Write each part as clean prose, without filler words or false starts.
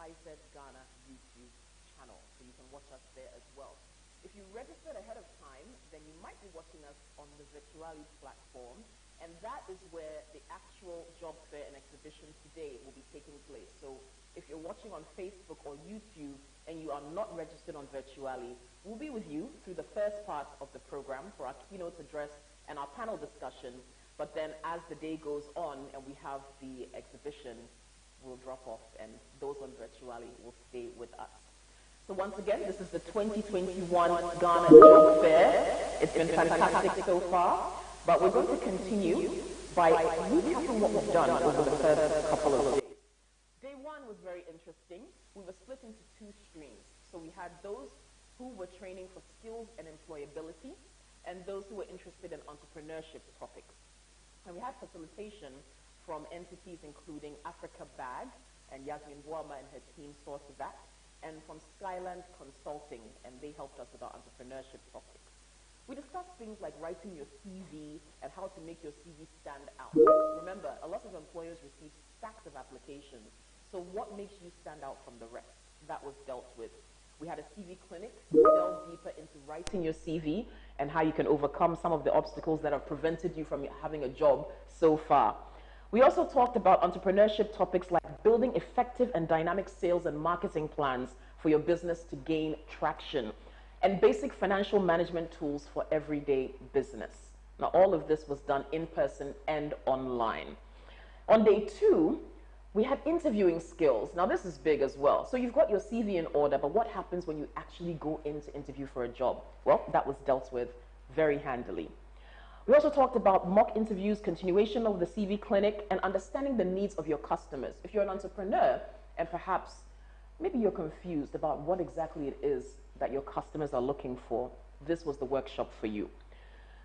GIZ Ghana YouTube channel, so you can watch us there as well. If you registered ahead of time, then you might be watching us on the Virtuali platform, and that is where the actual job fair and exhibition today will be taking place. So if you're watching on Facebook or YouTube and you are not registered on Virtuali, we'll be with you through the first part of the program for our keynote address and our panel discussion. But then as the day goes on and we have the exhibition, we'll drop off, and those on Virtuali will stay with us. So once again, this is the 2021 Ghana Job Fair. It's been fantastic so far, but we're going to continue by recapping what we've done over the first couple of days. Day one was very interesting. We were split into two streams. So we had those who were training for skills and employability, and those who were interested in entrepreneurship topics. And we had facilitation from entities including Africa Bag, and Yasmin Boama and her team saw to that, and from Skyland Consulting, and they helped us with our entrepreneurship topics. We discussed things like writing your CV and how to make your CV stand out. Remember, a lot of employers receive stacks of applications, so what makes you stand out from the rest? That was dealt with. We had a CV clinic to delve deeper into writing your CV and how you can overcome some of the obstacles that have prevented you from having a job so far. We also talked about entrepreneurship topics like building effective and dynamic sales and marketing plans for your business to gain traction, and basic financial management tools for everyday business. Now, all of this was done in person and online. On day two, we had interviewing skills. Now, this is big as well. So you've got your CV in order, but what happens when you actually go in to interview for a job? Well, that was dealt with very handily. We also talked about mock interviews, continuation of the CV clinic, and understanding the needs of your customers. If you're an entrepreneur and perhaps maybe you're confused about what exactly it is that your customers are looking for, this was the workshop for you.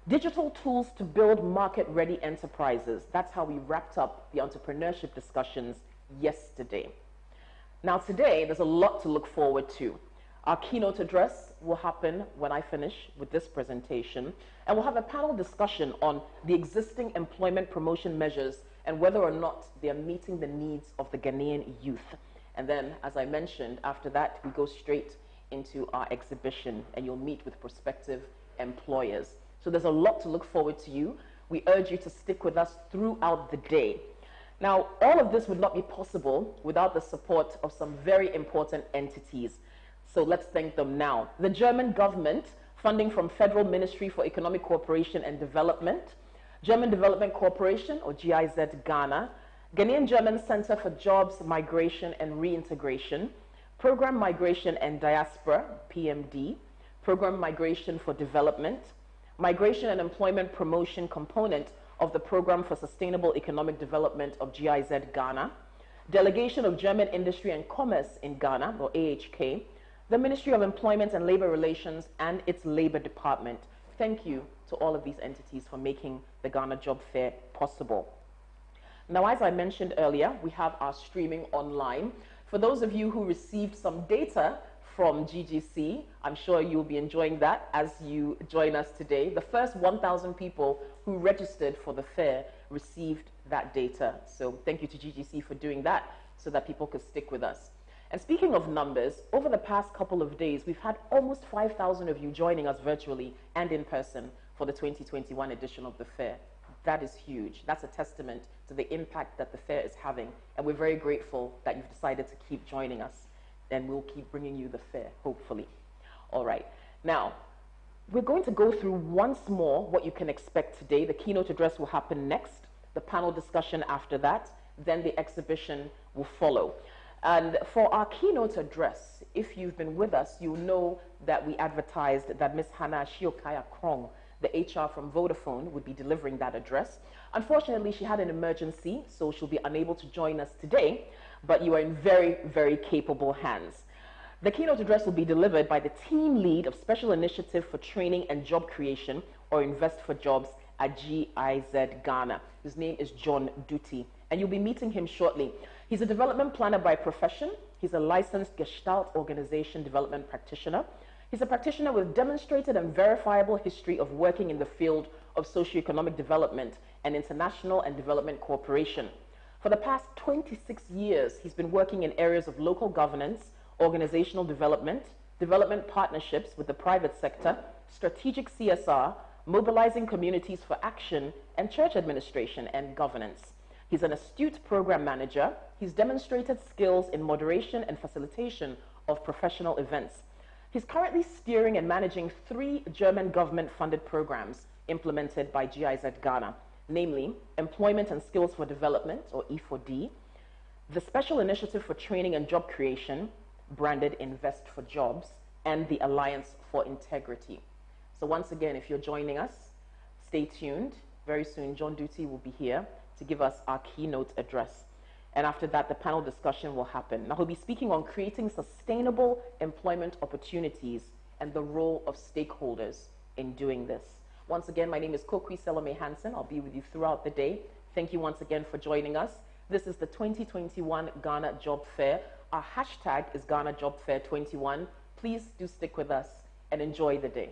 Digital tools to build market-ready enterprises. That's how we wrapped up the entrepreneurship discussions yesterday. Now today, there's a lot to look forward to. Our keynote address will happen when I finish with this presentation, and we'll have a panel discussion on the existing employment promotion measures and whether or not they are meeting the needs of the Ghanaian youth. And then, as I mentioned, after that, we go straight into our exhibition, and you'll meet with prospective employers. So there's a lot to look forward to you. We urge you to stick with us throughout the day. Now, all of this would not be possible without the support of some very important entities. So let's thank them now. The German government, funding from Federal Ministry for Economic Cooperation and Development, German Development Corporation, or GIZ Ghana, Ghanaian German Centre for Jobs, Migration and Reintegration, Program Migration and Diaspora, PMD, Program Migration for Development, Migration and Employment Promotion component of the Program for Sustainable Economic Development of GIZ Ghana, Delegation of German Industry and Commerce in Ghana, or AHK, the Ministry of Employment and Labor Relations and its Labor Department. Thank you to all of these entities for making the Ghana Job Fair possible. Now, as I mentioned earlier, we have our streaming online. For those of you who received some data from GGC, I'm sure you'll be enjoying that as you join us today. The first 1,000 people who registered for the fair received that data. So thank you to GGC for doing that so that people could stick with us. And speaking of numbers, over the past couple of days, we've had almost 5,000 of you joining us virtually and in person for the 2021 edition of the fair. That is huge. That's a testament to the impact that the fair is having. And we're very grateful that you've decided to keep joining us. And we'll keep bringing you the fair, hopefully. All right. Now, we're going to go through once more what you can expect today. The keynote address will happen next, the panel discussion after that, then the exhibition will follow. And for our keynote address, if you've been with us, you'll know that we advertised that Ms. Hannah Shiokaya Krong, the HR from Vodafone, would be delivering that address. Unfortunately, she had an emergency, so she'll be unable to join us today, but you are in very, very capable hands. The keynote address will be delivered by the team lead of Special Initiative for Training and Job Creation, or Invest for Jobs, at GIZ Ghana. His name is John Duty, and you'll be meeting him shortly. He's a development planner by profession. He's a licensed Gestalt organization development practitioner. He's a practitioner with demonstrated and verifiable history of working in the field of socioeconomic development and international and development cooperation. For the past 26 years, he's been working in areas of local governance, organizational development, development partnerships with the private sector, strategic CSR, mobilizing communities for action, and church administration and governance. He's an astute program manager. He's demonstrated skills in moderation and facilitation of professional events. He's currently steering and managing 3 German government-funded programs implemented by GIZ Ghana, namely Employment and Skills for Development, or E4D, the Special Initiative for Training and Job Creation, branded Invest for Jobs, and the Alliance for Integrity. So once again, if you're joining us, stay tuned. Very soon, John Duty will be here to give us our keynote address. And after that, the panel discussion will happen. Now, he'll be speaking on creating sustainable employment opportunities and the role of stakeholders in doing this. Once again, my name is Kokwi Salome Hansen. I'll be with you throughout the day. Thank you once again for joining us. This is the 2021 Ghana Job Fair. Our hashtag is Ghana Job Fair 21. Please do stick with us and enjoy the day.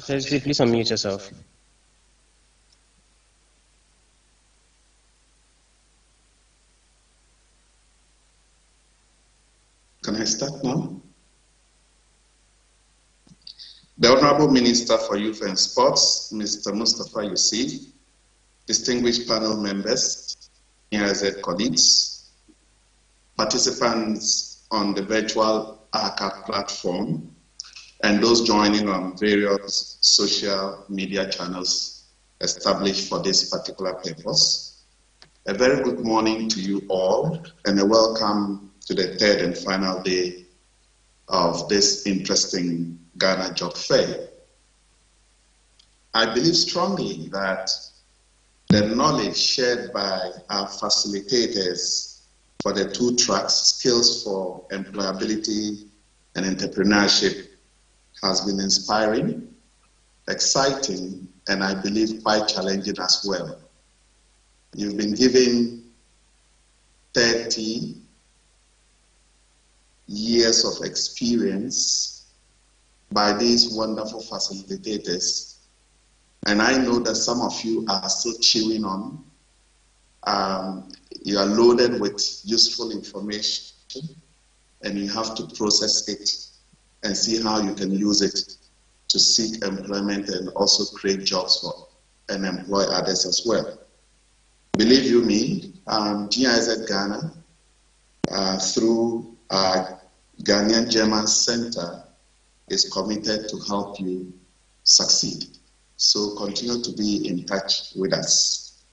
Please unmute yourself. Can I start now? The Honorable Minister for Youth and Sports, Mr. Mustafa Yusuf, distinguished panel members, NIZ colleagues, participants on the virtual ARCA platform, and those joining on various social media channels established for this particular purpose. A very good morning to you all, and a welcome to the third and final day of this interesting Ghana Job Fair. I believe strongly that the knowledge shared by our facilitators for the two tracks, skills for employability and entrepreneurship, has been inspiring, exciting, and I believe quite challenging as well. You've been given 30 years of experience by these wonderful facilitators, and I know that some of you are still chewing on. You are loaded with useful information, and you have to process it and see how you can use it to seek employment and also create jobs for and employ others as well. Believe you me, GIZ Ghana, through our Ghanaian German Centre, is committed to help you succeed. So continue to be in touch with us.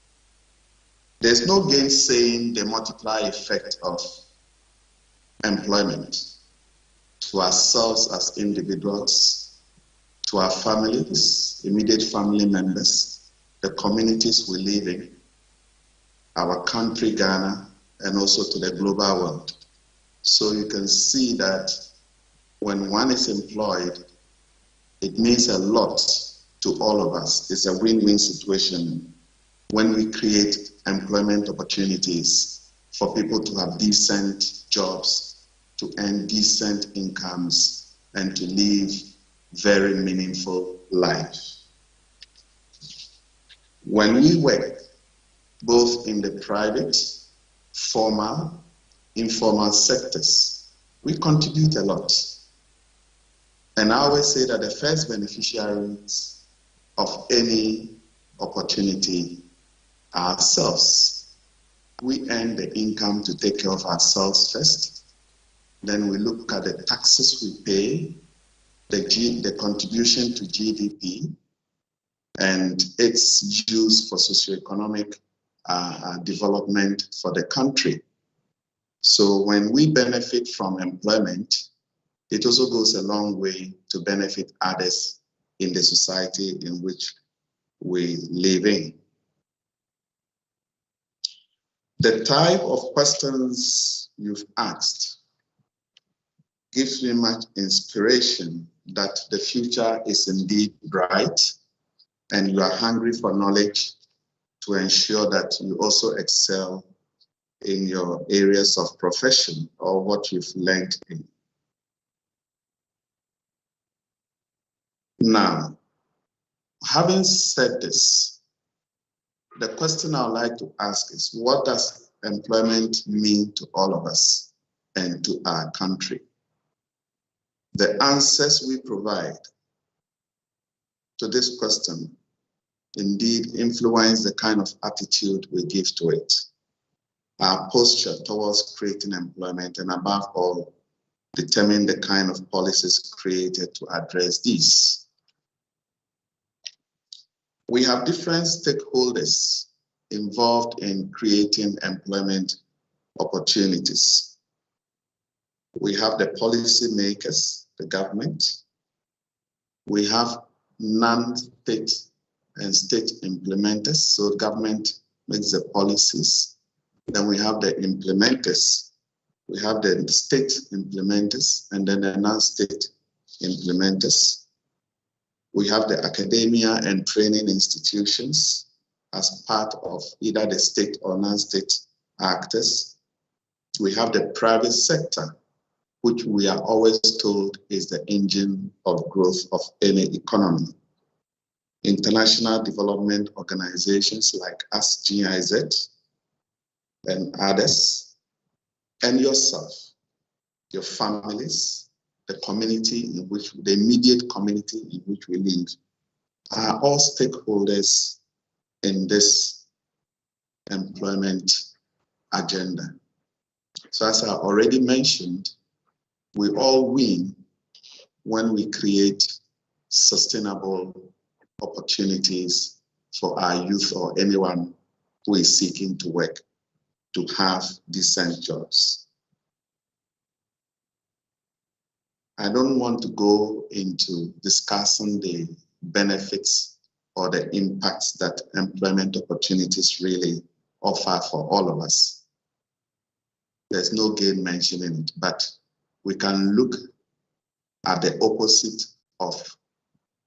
There's no gainsaying the multiplier effect of employment to ourselves as individuals, to our families, immediate family members, the communities we live in, our country, Ghana, and also to the global world. So you can see that when one is employed, it means a lot to all of us. It's a win-win situation when we create employment opportunities for people to have decent jobs, to earn decent incomes, and to live very meaningful lives. When we work both in the private, formal, informal sectors, we contribute a lot. And I always say that the first beneficiaries of any opportunity are ourselves. We earn the income to take care of ourselves first. Then we look at the taxes we pay, the contribution to GDP, and its use for socioeconomic development for the country. So when we benefit from employment, it also goes a long way to benefit others in the society in which we live in. The type of questions you've asked gives me much inspiration that the future is indeed bright, and you are hungry for knowledge to ensure that you also excel in your areas of profession or what you've learned in. Now, having said this, the question I would like to ask is, what does employment mean to all of us and to our country? The answers we provide to this question indeed influence the kind of attitude we give to it, our posture towards creating employment, and above all, determine the kind of policies created to address these. We have different stakeholders involved in creating employment opportunities. We have the policy makers, the government. We have non-state and state implementers, so government makes the policies. Then we have the implementers. We have the state implementers and then the non-state implementers. We have the academia and training institutions as part of either the state or non-state actors. We have the private sector, which we are always told is the engine of growth of any economy. international development organizations like us, GIZ, and others, and yourself, your families, the community in which, the immediate community in which we live, are all stakeholders in this employment agenda. So as I already mentioned, we all win when we create sustainable opportunities for our youth or anyone who is seeking to work to have decent jobs. I don't want to go into discussing the benefits or the impacts that employment opportunities really offer for all of us. There's no gain mentioning it, but we can look at the opposite of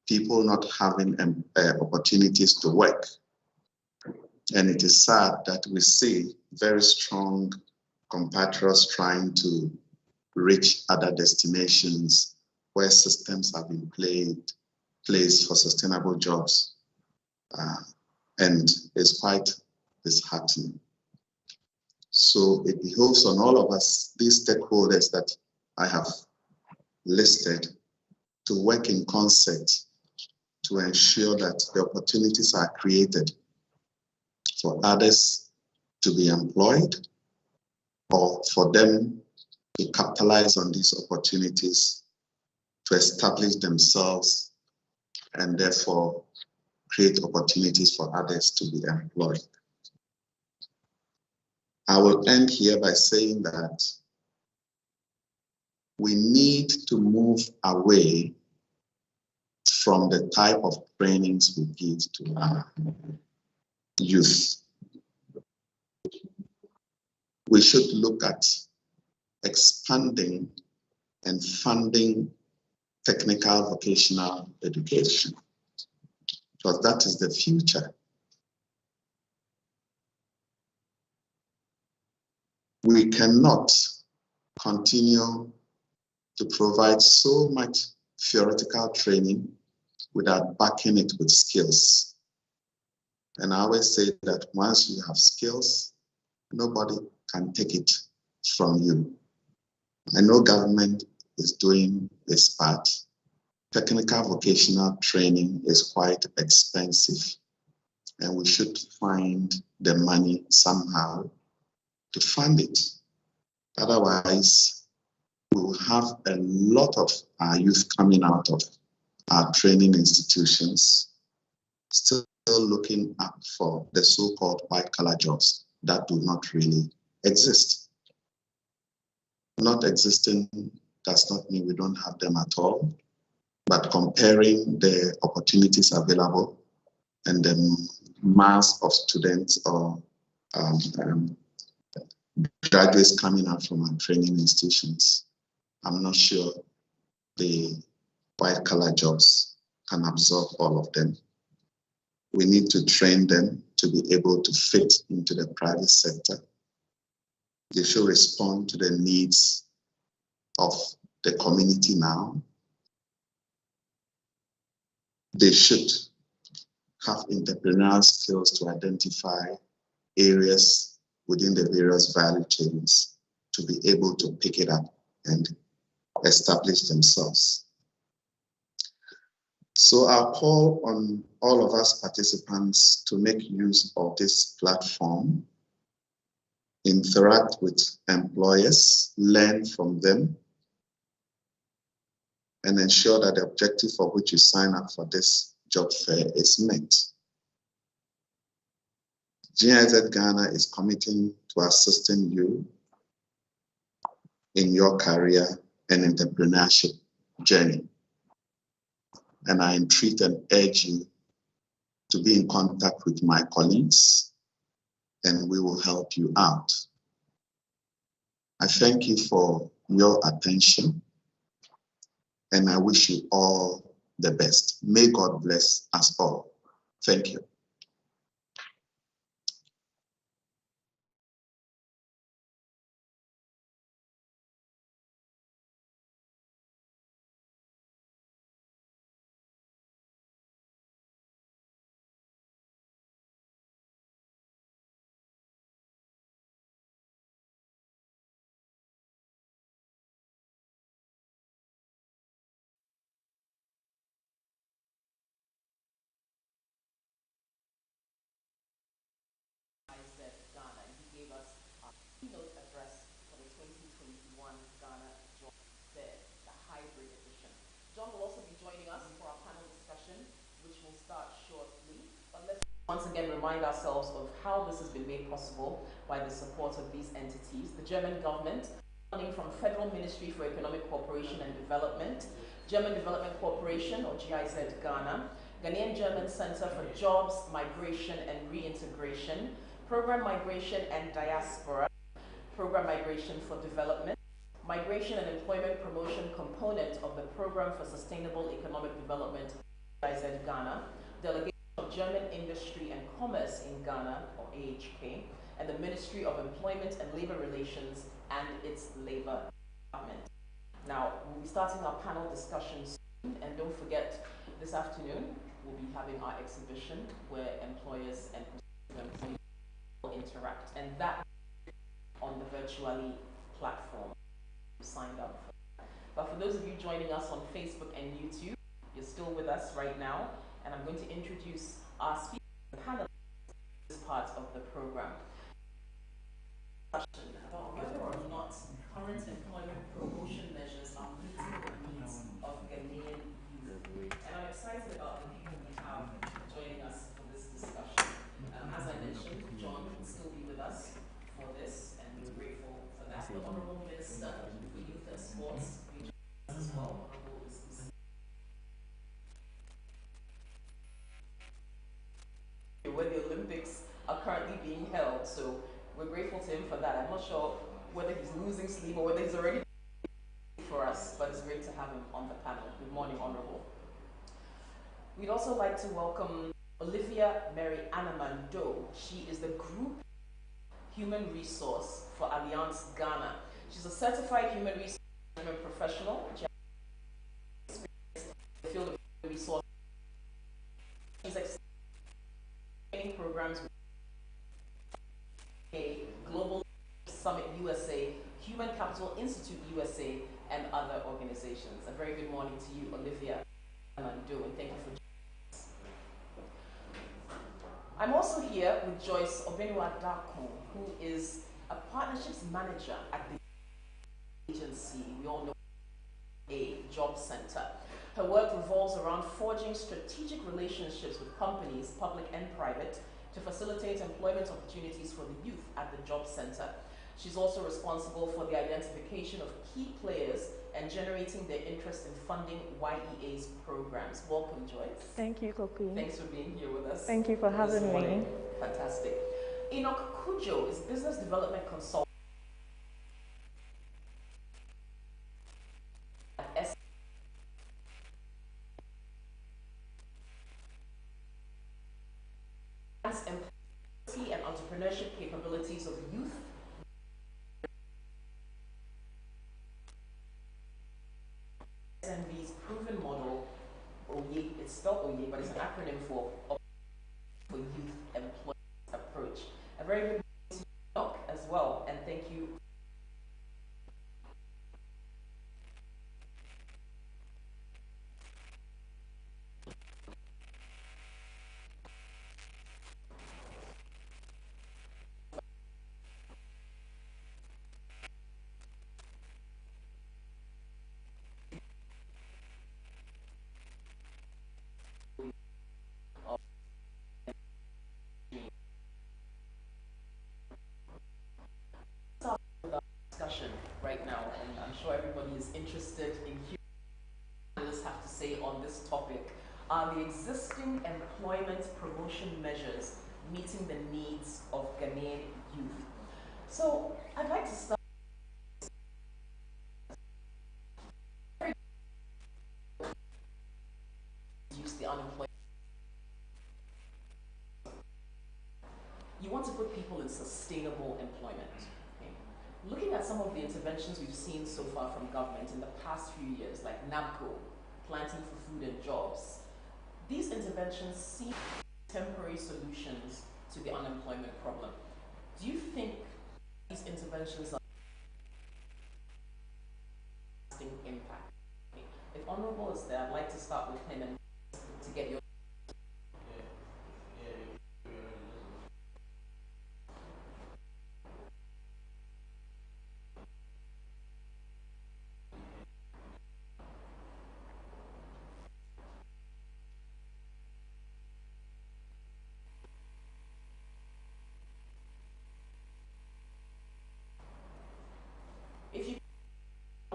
people not having opportunities to work. And it is sad that we see very strong compatriots trying to reach other destinations where systems have been placed for sustainable jobs. And it's quite disheartening. So it behoves on all of us, these stakeholders that I have listed, to work in concert to ensure that the opportunities are created for others to be employed or for them to capitalize on these opportunities to establish themselves and therefore create opportunities for others to be employed. I will end here by saying that we need to move away from the type of trainings we give to our youth. We should look at expanding and funding technical vocational education, because that is the future. We cannot continue to provide so much theoretical training without backing it with skills. And I always say that once you have skills, nobody can take it from you. I know government is doing its part. Technical vocational training is quite expensive, and we should find the money somehow to fund it. Otherwise, we will have a lot of our youth coming out of our training institutions, still looking up for the so-called white-collar jobs that do not really exist. Not existing does not mean we don't have them at all, but comparing the opportunities available and the mass of students or graduates coming out from our training institutions, I'm not sure the white-collar jobs can absorb all of them. We need to train them to be able to fit into the private sector. They should respond to the needs of the community now. They should have entrepreneurial skills to identify areas within the various value chains to be able to pick it up and establish themselves. So I'll call on all of us participants to make use of this platform, interact with employers, learn from them, and ensure that the objective for which you sign up for this job fair is met. GIZ Ghana is committing to assisting you in your career and entrepreneurship journey. And I entreat and urge you to be in contact with my colleagues, and we will help you out. I thank you for your attention, and I wish you all the best. May God bless us all. Thank you. once again remind ourselves of how this has been made possible by the support of these entities. The German government, funding from Federal Ministry for Economic Cooperation and Development, German Development Corporation, or GIZ Ghana, Ghanaian German Centre for Jobs, Migration and Reintegration, Program Migration and Diaspora, Program Migration for Development, Migration and Employment Promotion component of the Program for Sustainable Economic Development, GIZ Ghana, Delegation of German Industry and Commerce in Ghana, or AHK, and the Ministry of Employment and Labour Relations and its Labour Department. Now, we'll be starting our panel discussion soon, and don't forget, this afternoon, we'll be having our exhibition where employers and employees will interact, and that on the virtually platform you signed up for. But for those of you joining us on Facebook and YouTube, you're still with us right now, and I'm going to introduce our speaker panel this part of the program. About whether or not current employment promotion measures are meeting the needs of Ghanaian youth. And I'm excited about the people we have joining us for this discussion. As I mentioned, John will still be with us for this, and we're grateful for that. The Honourable Minister for Youth and Sports will join us as well. Where the Olympics are currently being held, so we're grateful to him for that. I'm not sure whether he's losing sleep or whether he's already for us, but it's great to have him on the panel. Good morning, Honourable. We'd also like to welcome Olivia Mary Anaman Doe. She is the Group Human Resource for Alliance Ghana. She's a certified human resource management professional. She has experience in the field of human resource. She's training programs with Global Summit USA, Human Capital Institute USA, and other organizations. A very good morning to you, Olivia Amandu, and thank you for joining us. I'm also here with Joyce Obenua Dako, who is a partnerships manager at the agency we all know, a job center. Her work revolves around forging strategic relationships with companies, public and private, to facilitate employment opportunities for the youth at the job center. She's also responsible for the identification of key players and generating their interest in funding YEA's programs. Welcome, Joyce. Thank you, Kopi. Thanks for being here with us. Thank you for having me. Fantastic. Enoch Kujo is business development consultant at employability and entrepreneurship capabilities of youth. SMB's proven model, OYE, it's spelled OYE, but it's an acronym for youth employment approach. A very good morning to you, Enoch, as well, and thank you. Discussion right now, and I'm sure everybody is interested in hearing what analysts have to say on this topic. Are the existing employment promotion measures meeting the needs of Ghanaian youth? So I'd like to start. Use the unemployment. You want to put people in sustainable employment. Looking at some of the interventions we've seen so far from government in the past few years, like NABCO, Planting for Food and Jobs, these interventions seem temporary solutions to the unemployment problem. Do you think these interventions are lasting impact? If Honourable is there, I'd like to start with him and to get your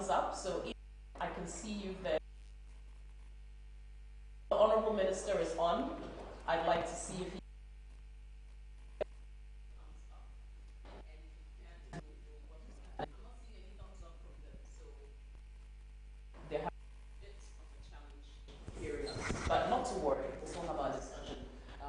thumbs up, so I can see you there. The Honourable Minister is on. I'd like to see if he but not to worry, we'll still have our discussion.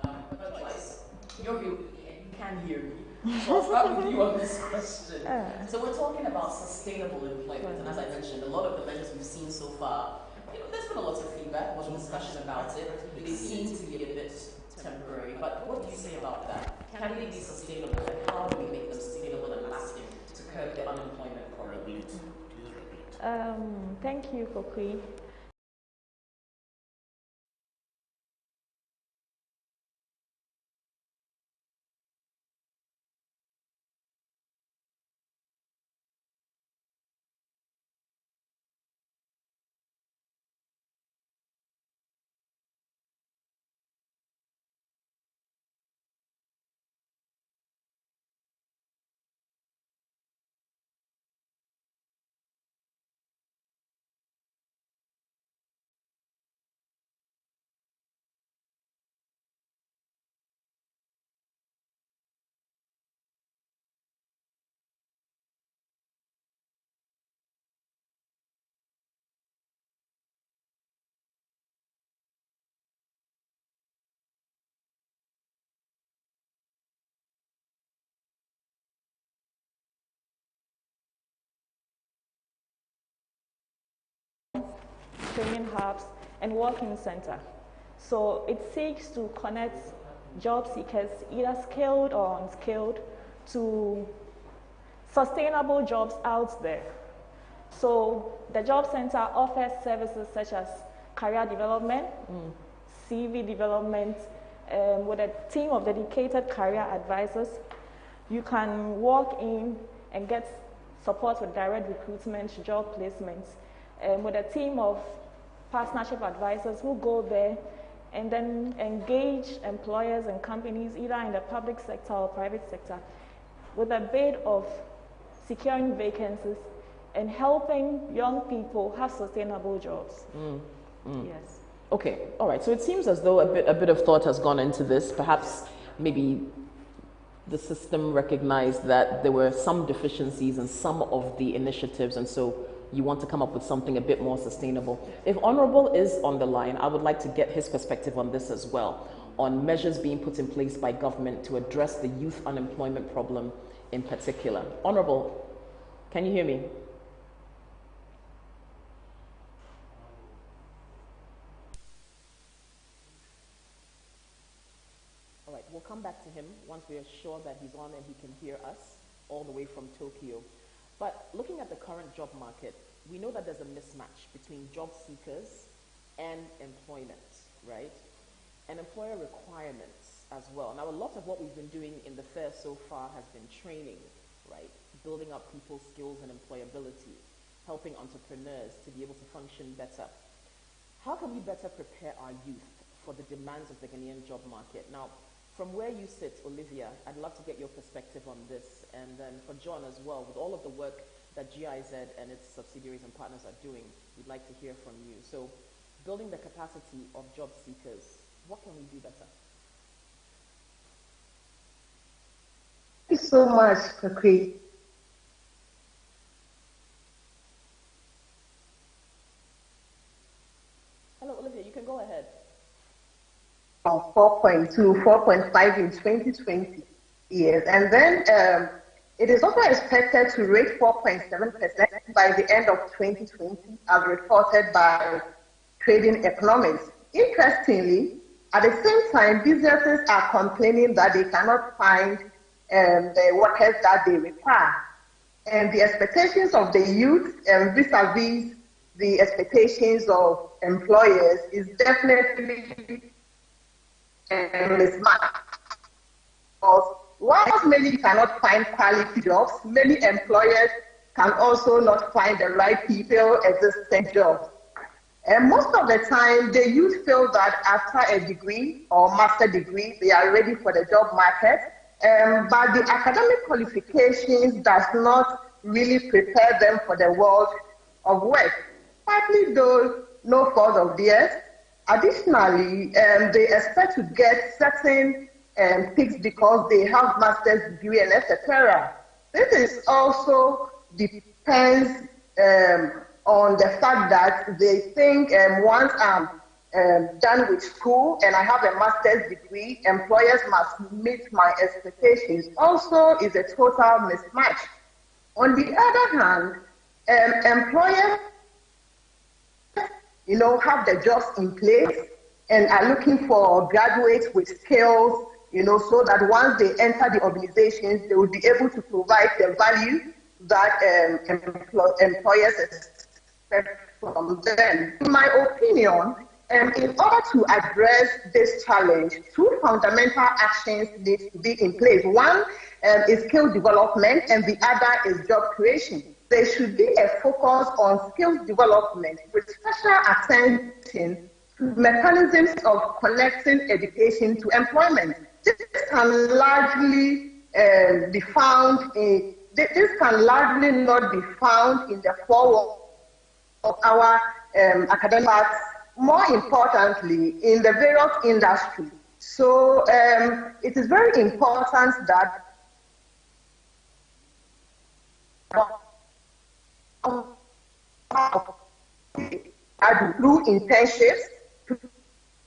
But Joyce, you're here with me and you can hear me. So I'll start with you on this question. So we're talking about sustainable employment, and as I mentioned, a lot of the measures we've seen so far, there's been a lot of feedback, a lot of discussion about it. They seem to be a bit temporary, but what do you say about that? Can they be sustainable, and how do we make them sustainable and lasting to curb the unemployment problem? Thank you, Kokui. Training hubs, and working center. So it seeks to connect job seekers, either skilled or unskilled, to sustainable jobs out there. So the job center offers services such as career development, CV development, with a team of dedicated career advisors. You can walk in and get support with direct recruitment, job placements, with a team of partnership advisors who go there and then engage employers and companies either in the public sector or private sector with a bid of securing vacancies and helping young people have sustainable jobs. Yes. Okay, all right. So it seems as though a bit of thought has gone into this. Perhaps maybe the system recognized that there were some deficiencies in some of the initiatives, and so you want to come up with something a bit more sustainable. If Honourable is on the line, I would like to get his perspective on this as well, on measures being put in place by government to address the youth unemployment problem in particular. Honourable, can you hear me? All right, we'll come back to him once we are sure that he's on and he can hear us all the way from Tokyo. But looking at the current job market, we know that there's a mismatch between job seekers and employment, right? And employer requirements as well. Now, a lot of what we've been doing in the fair so far has been training, right? Building up people's skills and employability, helping entrepreneurs to be able to function better. How can we better prepare our youth for the demands of the Ghanaian job market? Now, from where you sit, Olivia, I'd love to get your perspective on this. And then for John as well, with all of the work that GIZ and its subsidiaries and partners are doing, we'd like to hear from you. So building the capacity of job seekers, what can we do better? Thank you so much, Kakri. Hello, Olivia, you can go ahead. 4.2, 4.5 in 2020 years. And then it is also expected to reach 4.7% by the end of 2020, as reported by Trading Economics. Interestingly, at the same time, businesses are complaining that they cannot find the workers that they require. And the expectations of the youth vis-a-vis the expectations of employers is definitely mismatch. Whilst many cannot find quality jobs, many employers can also not find the right people existing jobs. And most of the time, the youth feel that after a degree or master degree, they are ready for the job market. But the academic qualifications does not really prepare them for the world of work, partly though no fault of theirs. Additionally, they expect to get certain picks because they have master's degree and etc. This is also depends on the fact that they think once I'm done with school and I have a master's degree, employers must meet my expectations. Also is a total mismatch. On the other hand, employers have the jobs in place and are looking for graduates with skills, so that once they enter the organizations, they will be able to provide the value that employers expect from them. In my opinion, in order to address this challenge, two fundamental actions need to be in place. One is skill development and the other is job creation. There should be a focus on skills development with special attention to mechanisms of connecting education to employment. This can largely be found in. This can largely not be found in the form of our academic arts, more importantly, in the various industries. So it is very important that through internships,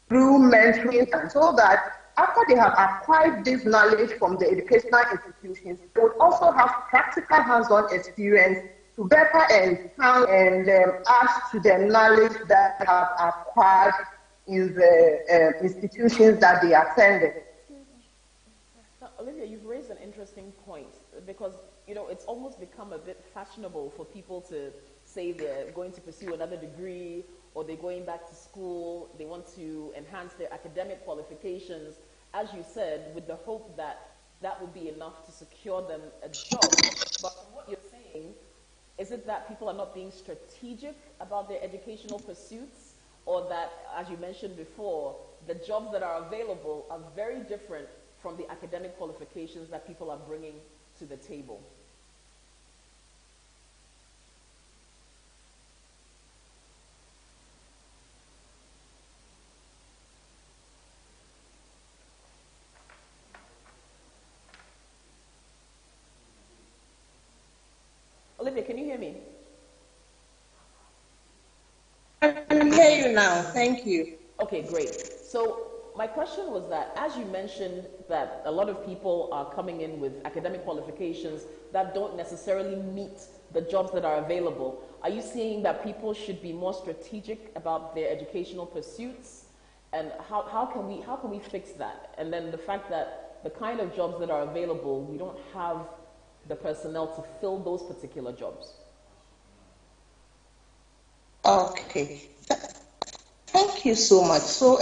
through mentoring, so that after they have acquired this knowledge from the educational institutions, they would also have practical hands-on experience to better enhance and add to the knowledge that they have acquired in the institutions that they attended. Now, Olivia, you've raised an interesting point because, it's almost become a bit fashionable for people to say they're going to pursue another degree or they're going back to school, they want to enhance their academic qualifications, as you said, with the hope that that would be enough to secure them a job. But from what you're saying, is it that people are not being strategic about their educational pursuits, or that, as you mentioned before, the jobs that are available are very different from the academic qualifications that people are bringing to the table? Olivia, can you hear me? I can hear you now. Thank you. Okay, great. So my question was that, as you mentioned, that a lot of people are coming in with academic qualifications that don't necessarily meet the jobs that are available. Are you seeing that people should be more strategic about their educational pursuits? And how can we fix that? And then the fact that the kind of jobs that are available, we don't have the personnel to fill those particular jobs. Okay. Thank you so much. So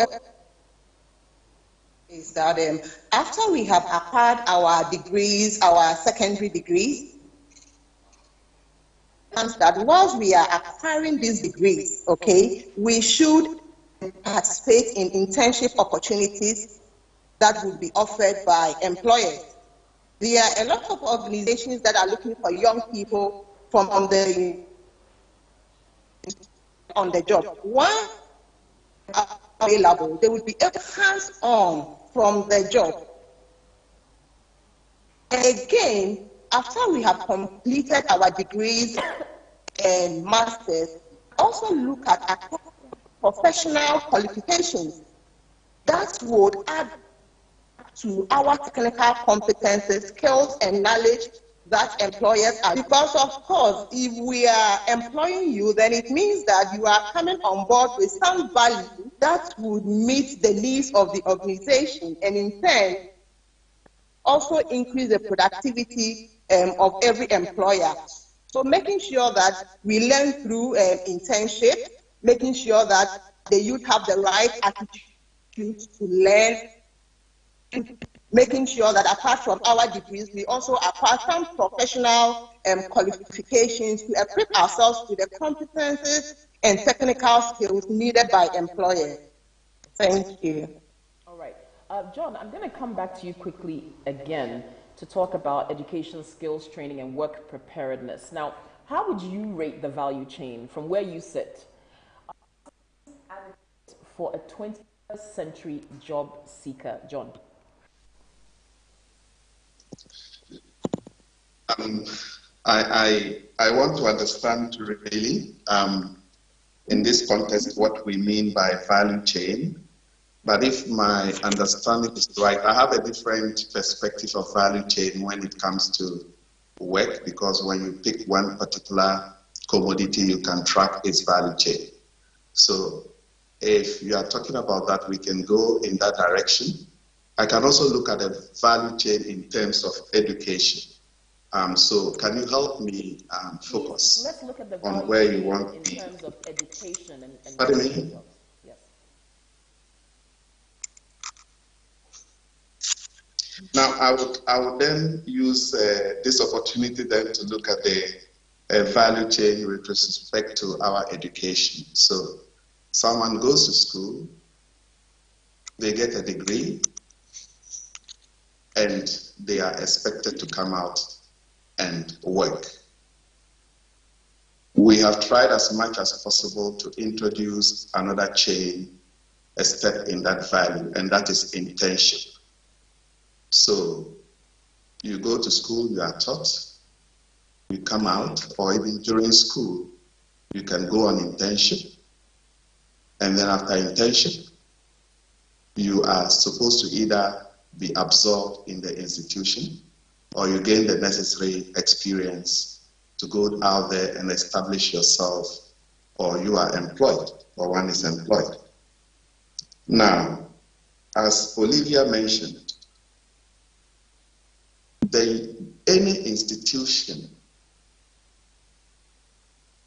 is that after we have acquired our degrees, our secondary degrees, and that whilst we are acquiring these degrees, okay, we should participate in internship opportunities that would be offered by employers. There are a lot of organizations that are looking for young people from on the job. One available, they will be hands-on from the job. And again, after we have completed our degrees and masters, also look at our professional qualifications that would add to our technical competences, skills, and knowledge that employers are. Because, of course, if we are employing you, then it means that you are coming on board with some value that would meet the needs of the organization, and in turn, also increase the productivity of every employer. So making sure that we learn through internship, making sure that the youth have the right attitude to learn, making sure that apart from our degrees, we also acquire some professional qualifications to equip ourselves with the competences and technical skills needed by employers. Thank you. All right. John, I'm going to come back to you quickly again to talk about education, skills training, and work preparedness. Now, how would you rate the value chain from where you sit for a 21st century job seeker, John? I want to understand really in this context what we mean by value chain. But if my understanding is right, I have a different perspective of value chain when it comes to work, because when you pick one particular commodity, you can track its value chain. So if you are talking about that, we can go in that direction. I can also look at the value chain in terms of education. So can you help me focus Let's look at the on value where chain you want in me? terms of education and Pardon me? jobs. Yes. Now, I would then use this opportunity then to look at the value chain with respect to our education. So someone goes to school, they get a degree, and they are expected to come out and work. We have tried as much as possible to introduce another chain, a step in that value, and that is internship. So you go to school, you are taught, you come out, or even during school, you can go on internship. And then after internship, you are supposed to either be absorbed in the institution or you gain the necessary experience to go out there and establish yourself, or you are employed, or one is employed. Now, as Olivia mentioned, any institution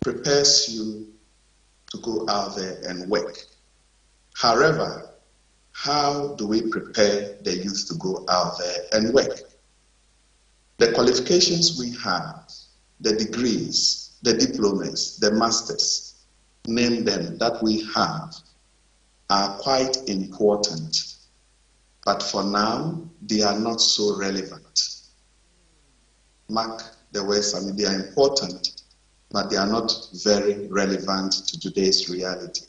prepares you to go out there and work. However, how do we prepare the youth to go out there and work? The qualifications we have, the degrees, the diplomas, the masters, name them, that we have, are quite important. But for now, they are not so relevant. Mark the words, they are important, but they are not very relevant to today's reality.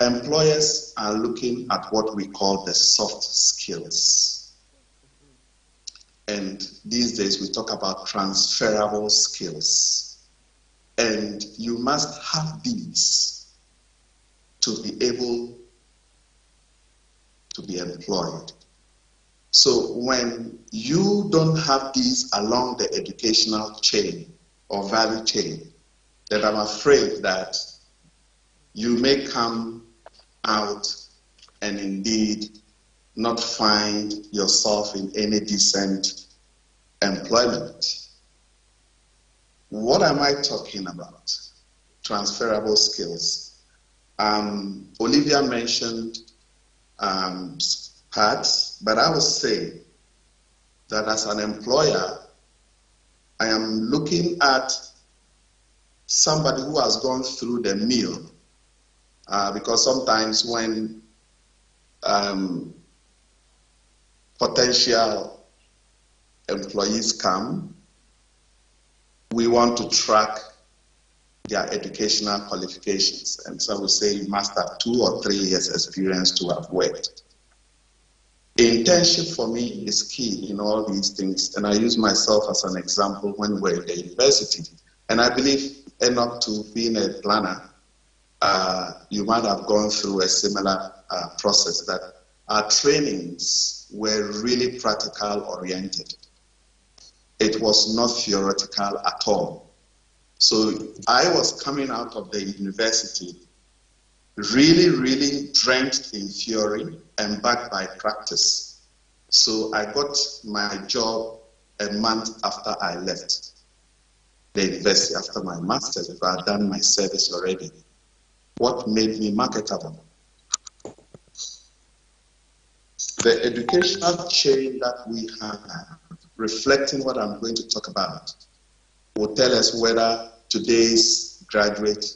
Employers are looking at what we call the soft skills. And these days we talk about transferable skills. And you must have these to be able to be employed. So when you don't have these along the educational chain or value chain, then I'm afraid that you may come out and indeed not find yourself in any decent employment. What am I talking about? Transferable skills. Olivia mentioned parts, but I would say that as an employer, I am looking at somebody who has gone through the mill, because sometimes when potential employees come, we want to track their educational qualifications. And so we say you must have 2 or 3 years experience to have worked. Internship for me is key in all these things. And I use myself as an example when we were in the university. And I believe, Enoch, to being a planner, you might have gone through a similar process, that our trainings were really practical oriented. It was not theoretical at all. So I was coming out of the university really drenched in theory and backed by practice. So I got my job a month after I left the university, after my master's, because I had done my service already. What made me marketable? The educational chain that we have, reflecting what I'm going to talk about, will tell us whether today's graduate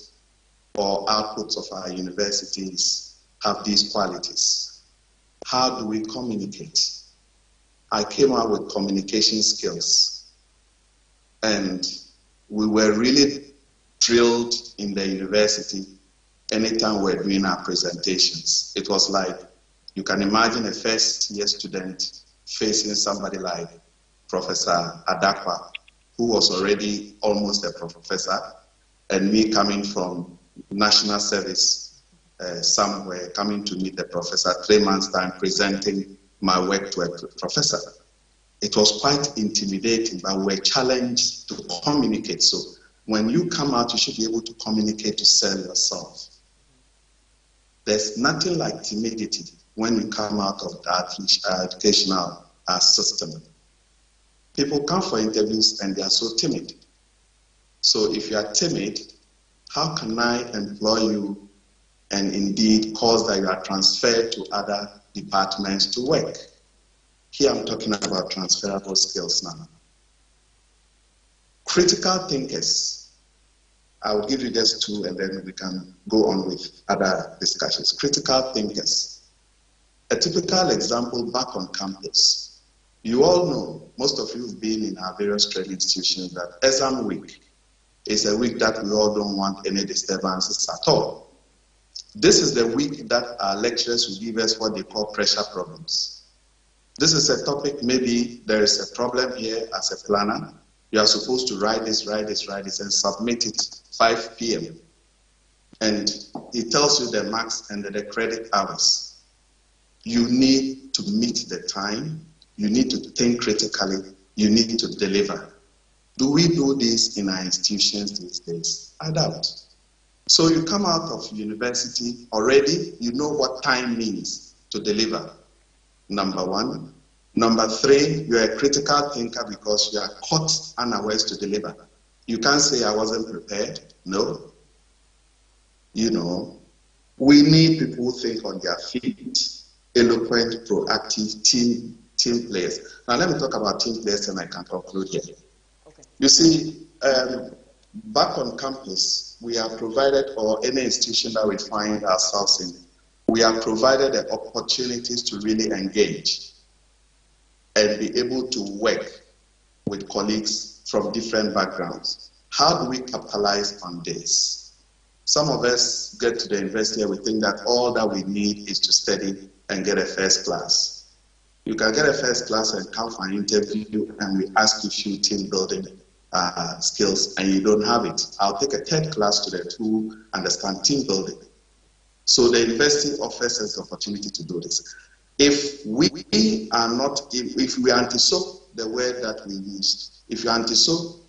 or outputs of our universities have these qualities. How do we communicate? I came out with communication skills. And we were really thrilled in the university anytime we're doing our presentations. It was like, you can imagine a first-year student facing somebody like Professor Adakwa, who was already almost a professor, and me coming from national service somewhere, coming to meet the professor 3 months' time, presenting my work to a professor. It was quite intimidating, but we were challenged to communicate. So when you come out, you should be able to communicate to sell yourself. There's nothing like timidity when you come out of that educational system. People come for interviews and they are so timid. So if you are timid, how can I employ you and indeed cause that you are transferred to other departments to work? Here I'm talking about transferable skills now. Critical thinkers. I will give you just two and then we can go on with other discussions. Critical thinkers. A typical example back on campus. You all know, most of you have been in our various training institutions, that exam week is a week that we all don't want any disturbances at all. This is the week that our lecturers will give us what they call pressure problems. This is a topic, maybe there is a problem here as a planner. You are supposed to write this, and submit it 5 p.m. And it tells you the marks and the credit hours. You need to meet the time. You need to think critically. You need to deliver. Do we do this in our institutions these days? I doubt. So you come out of university already, you know what time means to deliver. Number one. Number three, you're a critical thinker because you are caught unawares to deliver. You can't say I wasn't prepared. No. You know, we need people who think on their feet, eloquent, proactive team players. Now let me talk about team players and I can conclude here. Okay. You see, back on campus, we are provided, or any institution that we find ourselves in, we are provided the opportunities to really engage and be able to work with colleagues from different backgrounds. How do we capitalize on this? Some of us get to the university and we think that all that we need is to study and get a first class. You can get a first class and come for an interview and we ask you few team building skills and you don't have it. I'll take a third class student who understand team building. So the university offers us the opportunity to do this. If we are not, if we anti-soak the word that we used, if you anti-soak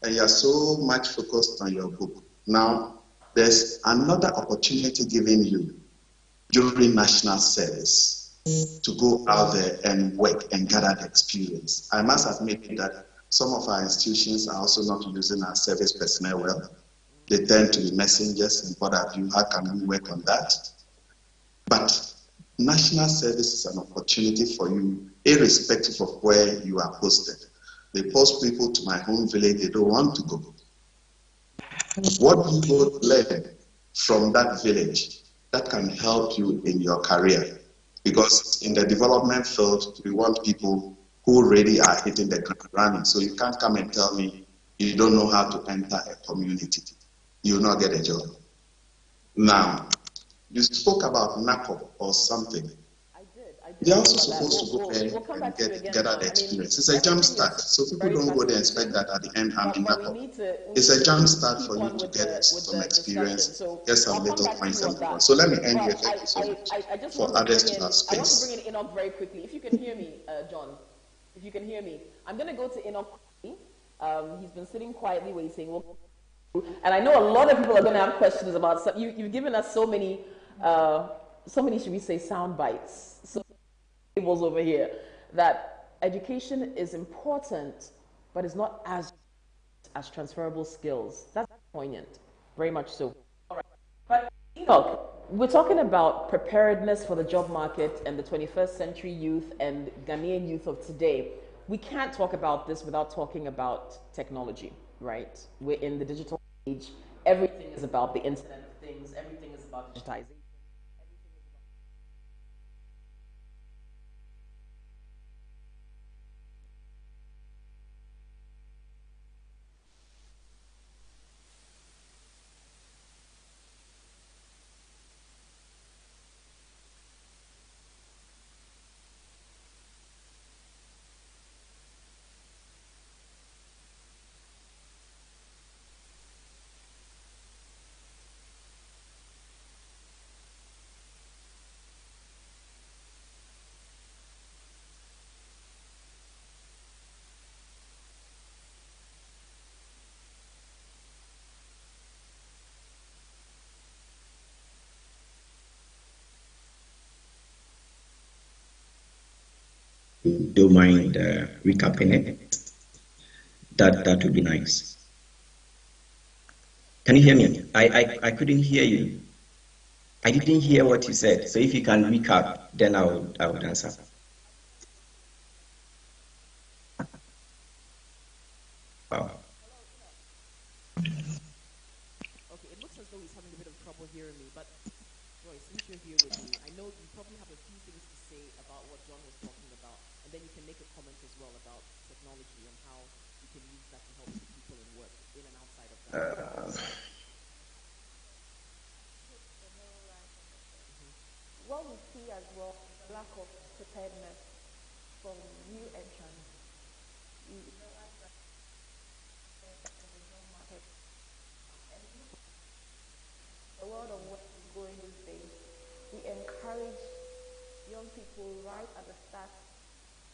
and you're so much focused on your book, now there's another opportunity given you during national service to go out there and work and gather the experience. I must admit that some of our institutions are also not using our service personnel well. They tend to be messengers and what have you. How can we work on that? But national service is an opportunity for you, irrespective of where you are posted. They post people to my home village, they don't want to go. What do you go to learn from that village that can help you in your career? Because in the development field, we want people who already are hitting the ground running. So you can't come and tell me you don't know how to enter a community. You will not get a job. Now, you spoke about NACO or something. I did. They're also supposed to go there and gather the experience. It's a jump start. So people don't go there and expect that at the end I'm in NACO. It's a jump start for you to get some experience, get some little points and move on. So let me end here. Thank you so much. For others to have space. I want to bring in Enoch very quickly. If you can hear me, John, if you can hear me, I'm going to go to Enoch quickly. He's been sitting quietly waiting. And I know a lot of people are going to have questions about some. You've given us so many, should we say, sound bites. So tables over here that education is important, but it's not as transferable skills. That's poignant, very much so. All right. But Enoch, we're talking about preparedness for the job market and the 21st century youth and Ghanaian youth of today. We can't talk about this without talking about technology, right? We're in the digital age. Everything is about the Internet of Things. Everything is about digitization. you don't mind recapping it, that would be nice. Can you hear me? I couldn't hear you. I didn't hear what you said. So if you can recap, then I would answer. Wow. Okay, it looks as though he's having a bit of trouble hearing me, but Joyce, since you're here with me, I know you probably have a few things to say about what John was talking about, and then you can make a comment as well about technology and how you can use that to help people in work, in and outside of that. What we see as well, lack of preparedness from new entrants. The world of work is going these days. We encourage young people right at the start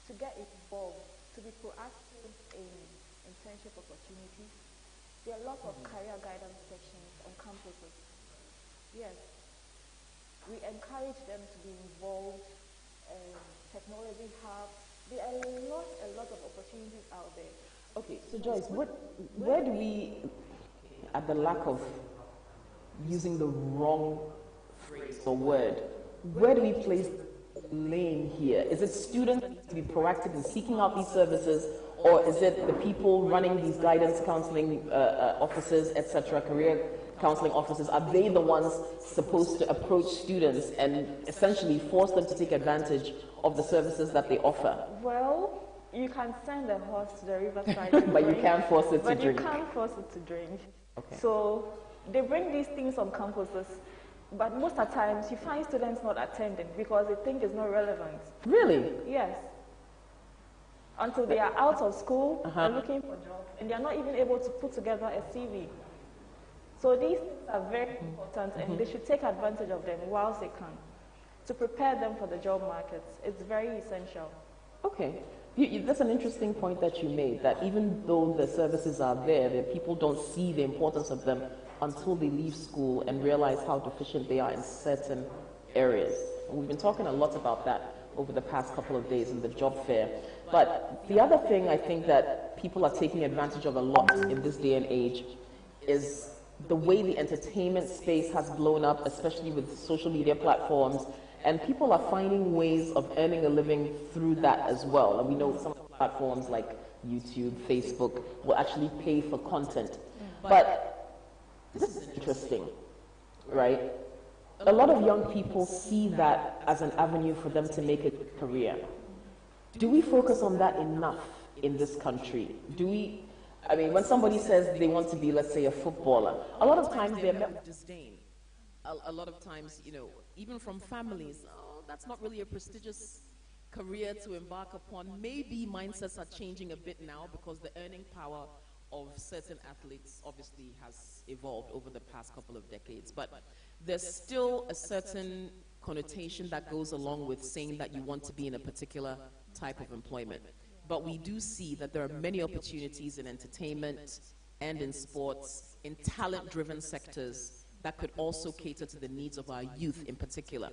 to get involved, to be proactive in internship opportunities. There are lots of career guidance sections on campuses. Yes. We encourage them to be involved, technology hubs. There are a lot of opportunities out there. Okay, so Joyce, where do we, at the lack of using the wrong phrase or word, where do we place the lane here? Is it students to be proactive in seeking out these services, or is it the people running these guidance counseling offices, etc., career counseling offices? Are they the ones supposed to approach students and essentially force them to take advantage of the services that they offer? Well, you can send a horse to the riverside but you can't force it to drink. But you can't force it to drink. Okay. So they bring these things on campuses, but most of the times you find students not attending because they think it's not relevant. Really? Yes. Until they are out of school and looking for jobs, and they are not even able to put together a CV. So these things are very important, and they should take advantage of them whilst they can, to prepare them for the job markets. It's very essential. Okay. That's an interesting point that you made, that even though the services are there, that people don't see the importance of them until they leave school and realize how deficient they are in certain areas. And we've been talking a lot about that over the past couple of days in the job fair. But the other thing I think that people are taking advantage of a lot in this day and age is the way the entertainment space has blown up, especially with social media platforms, and people are finding ways of earning a living through that as well. And we know some platforms like YouTube, Facebook will actually pay for content. But this is interesting, right? A lot of young people see that as an avenue for them to make a career. Do we focus on that enough in this country? I mean, when somebody says they want to be, let's say, a footballer, a lot of times they're met with disdain. A lot of times, even from families, oh, that's not really a prestigious career to embark upon. Maybe mindsets are changing a bit now because the earning power of certain athletes obviously has evolved over the past couple of decades. But there's still a certain connotation that goes along with saying that you want to be in a particular type of employment. But we do see that there are many opportunities in entertainment and in sports, in talent-driven sectors that could also cater to the needs of our youth in particular.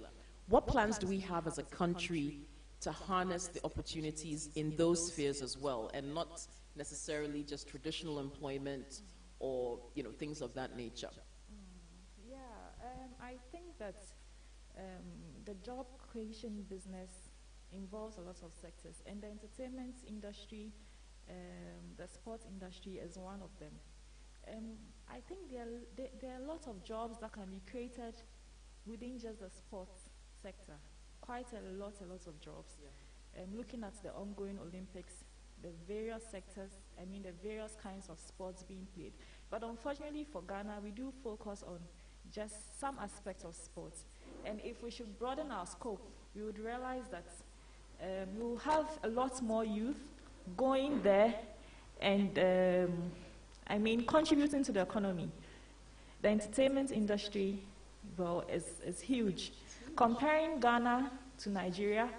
What plans do we have as a country to harness the opportunities in those spheres as well, and not necessarily just traditional employment or things of that nature? I think that the job creation business involves a lot of sectors, and the entertainment industry, the sports industry is one of them. I think there are a lot of jobs that can be created within just the sports sector. Quite a lot of jobs. Yeah. Looking at the ongoing Olympics, the various sectors, the various kinds of sports being played. But unfortunately for Ghana, we do focus on just some aspects of sports. And if we should broaden our scope, we would realize that we will have a lot more youth going there and contributing to the economy. The entertainment industry, is huge. Comparing Ghana to Nigeria,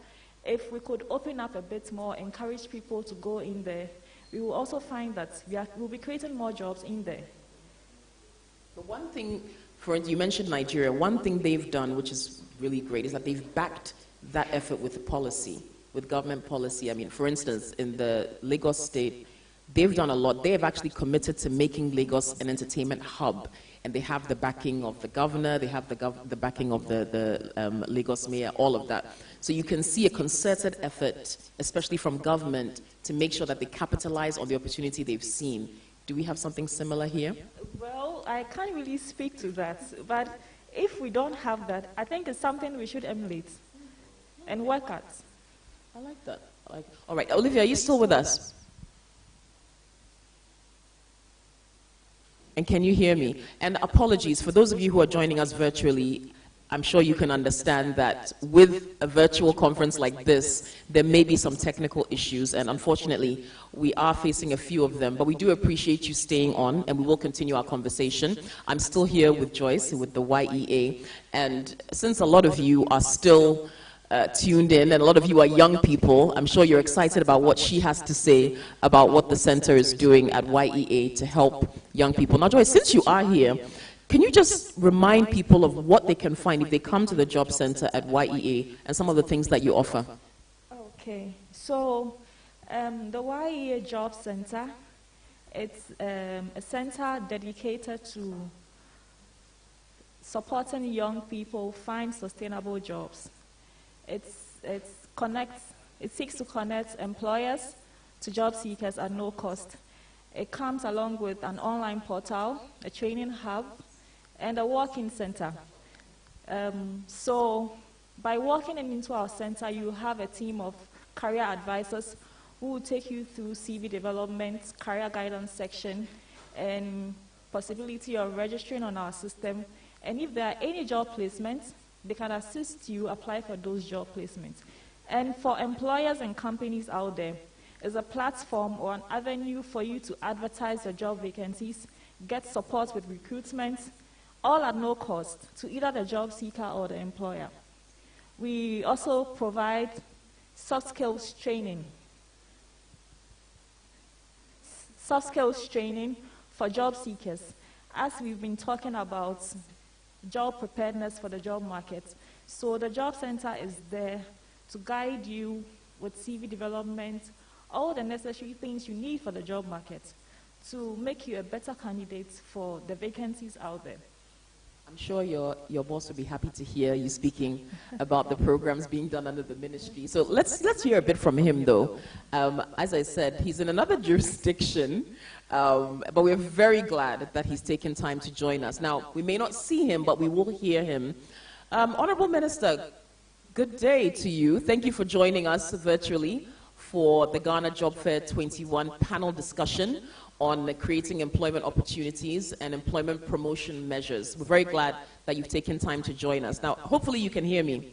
if we could open up a bit more, encourage people to go in there, we will also find that we'll be creating more jobs in there. The one thing, you mentioned Nigeria, one thing they've done, which is really great, is that they've backed that effort with policy. with government policy. I mean, for instance, in the Lagos state, they've done a lot. They have actually committed to making Lagos an entertainment hub, and they have the backing of the governor, they have the backing of the Lagos mayor, all of that. So you can see a concerted effort, especially from government, to make sure that they capitalize on the opportunity they've seen. Do we have something similar here? Well, I can't really speak to that, but if we don't have that, I think it's something we should emulate and work at. I like that. All right, Olivia, are you still with us? And can you hear me? And apologies, for those of you who are joining us virtually, I'm sure you can understand that with a virtual conference like this, there may be some technical issues, and unfortunately, we are facing a few of them, but we do appreciate you staying on, and we will continue our conversation. I'm still here with Joyce, with the YEA, and since a lot of you are still tuned in, and a lot of you are young people, I'm sure you're excited about what she has to say about what the center is doing at YEA to help young people. Now, Joyce, since you are here, can you just remind people of what they can find if they come to the Job Center at YEA and some of the things that you offer? Okay, so the YEA Job Center, it's a center dedicated to supporting young people find sustainable jobs. It seeks to connect employers to job seekers at no cost. It comes along with an online portal, a training hub, and a walk-in center. So by walking into our center, you have a team of career advisors who will take you through CV development, career guidance section, and possibility of registering on our system. And if there are any job placements, they can assist you apply for those job placements. And for employers and companies out there, is a platform or an avenue for you to advertise your job vacancies, get support with recruitment, all at no cost to either the job seeker or the employer. We also provide soft skills training. Soft skills training for job seekers. As we've been talking about job preparedness for the job market. So the Job Center is there to guide you with CV development, all the necessary things you need for the job market to make you a better candidate for the vacancies out there. I'm sure your boss will be happy to hear you speaking about the programs being done under the ministry. So let's hear a bit from him, though. As I said, he's in another jurisdiction, but we're very glad that he's taken time to join us. Now, we may not see him, but we will hear him. Honorable Minister, good day to you. Thank you for joining us virtually for the Ghana Job Fair 21 panel discussion on creating employment opportunities and employment promotion measures. We're very glad that you've taken time to join us. Now, hopefully you can hear me.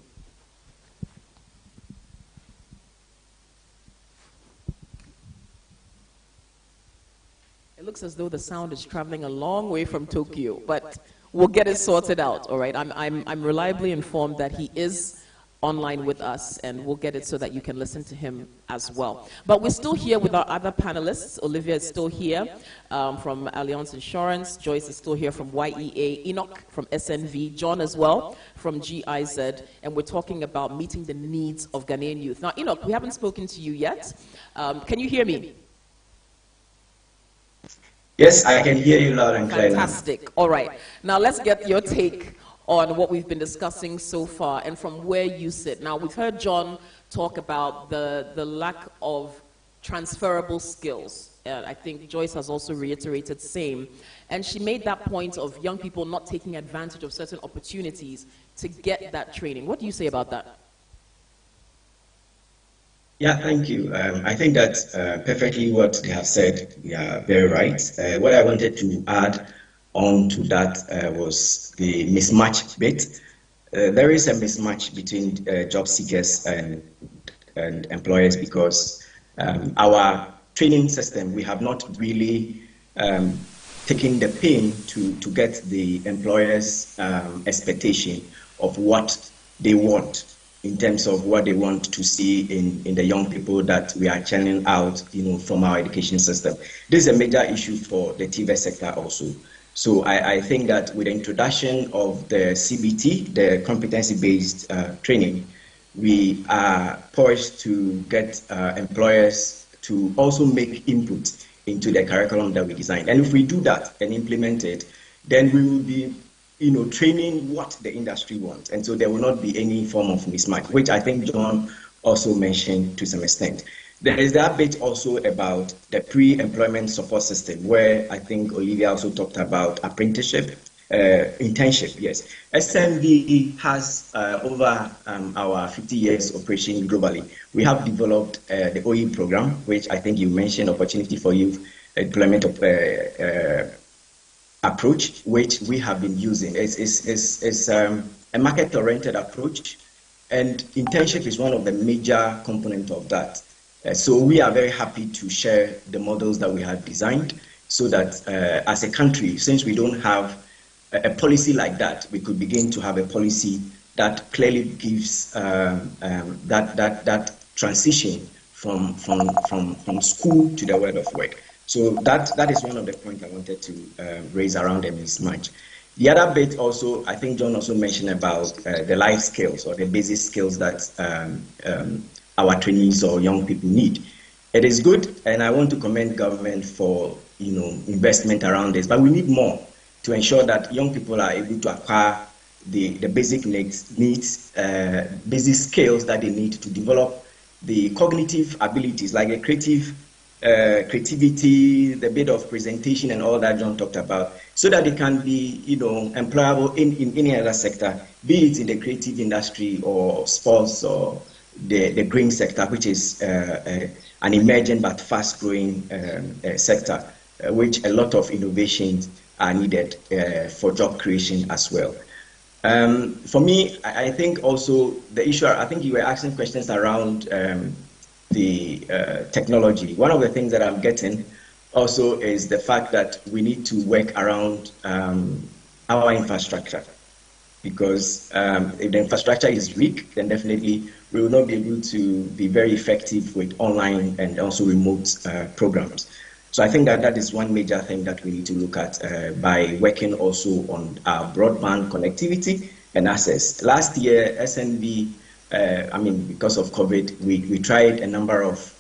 It looks as though the sound is traveling a long way from Tokyo, but we'll get it sorted out, all right? I'm reliably informed that he is online with us, and we'll get it so that you can listen to him as well. But we're still here with our other panelists. Olivia is still here from Allianz Insurance. Joyce is still here from YEA. Enoch from SNV. John as well from GIZ. And we're talking about meeting the needs of Ghanaian youth. Now, Enoch, we haven't spoken to you yet. Can you hear me? Yes, I can hear you loud and clear. Fantastic. All right. Now, let's get your take on what we've been discussing so far and from where you sit. Now, we've heard John talk about the lack of transferable skills. I think Joyce has also reiterated same. And she made that point of young people not taking advantage of certain opportunities to get that training. What do you say about that? Yeah, thank you. I think that's perfectly what they have said. They are very right. What I wanted to add on to that was the mismatch bit. There is a mismatch between job seekers and employers because our training system, we have not really taken the pain to get the employers' expectation of what they want in terms of what they want to see in the young people that we are churning out, from our education system. This is a major issue for the TVET sector also. So I think that with the introduction of the CBT, the competency-based training, we are poised to get employers to also make input into the curriculum that we designed. And if we do that and implement it, then we will be, training what the industry wants. And so there will not be any form of mismatch, which I think John also mentioned to some extent. There is that bit also about the pre-employment support system, where I think Olivia also talked about apprenticeship, internship, yes. SMV has, over our 50 years operation globally, we have developed the OE program, which I think you mentioned, Opportunity for Youth Employment approach, which we have been using. It's a market-oriented approach, and internship is one of the major components of that. So we are very happy to share the models that we have designed so that as a country, since we don't have a policy like that, we could begin to have a policy that clearly gives that transition from school to the world of work. So that is one of the points I wanted to raise around the mismatch. The other bit also, I think John also mentioned about the life skills or the basic skills that our trainees or young people need. It is good, and I want to commend government for investment around this, but we need more to ensure that young people are able to acquire the basic needs, basic skills that they need to develop the cognitive abilities, like the creativity, the bit of presentation and all that John talked about, so that they can be, employable in any other sector, be it in the creative industry or sports or the green sector, which is an emerging but fast-growing sector, which a lot of innovations are needed for job creation as well. For me, I think also the issue, I think you were asking questions around the technology. One of the things that I'm getting also is the fact that we need to work around our infrastructure, because if the infrastructure is weak, then definitely we will not be able to be very effective with online and also remote programs. So I think that is one major thing that we need to look at by working also on our broadband connectivity and access. Last year, SNB, because of COVID, we tried a number of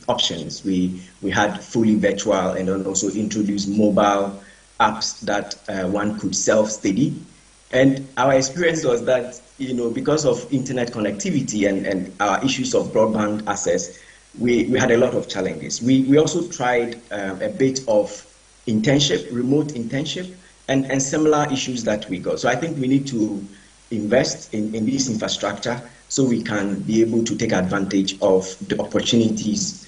options. We had fully virtual and then also introduced mobile apps that one could self-study. And our experience was that, because of internet connectivity and our issues of broadband access, we had a lot of challenges. We also tried a bit of internship, remote internship, and similar issues that we got. So I think we need to invest in this infrastructure so we can be able to take advantage of the opportunities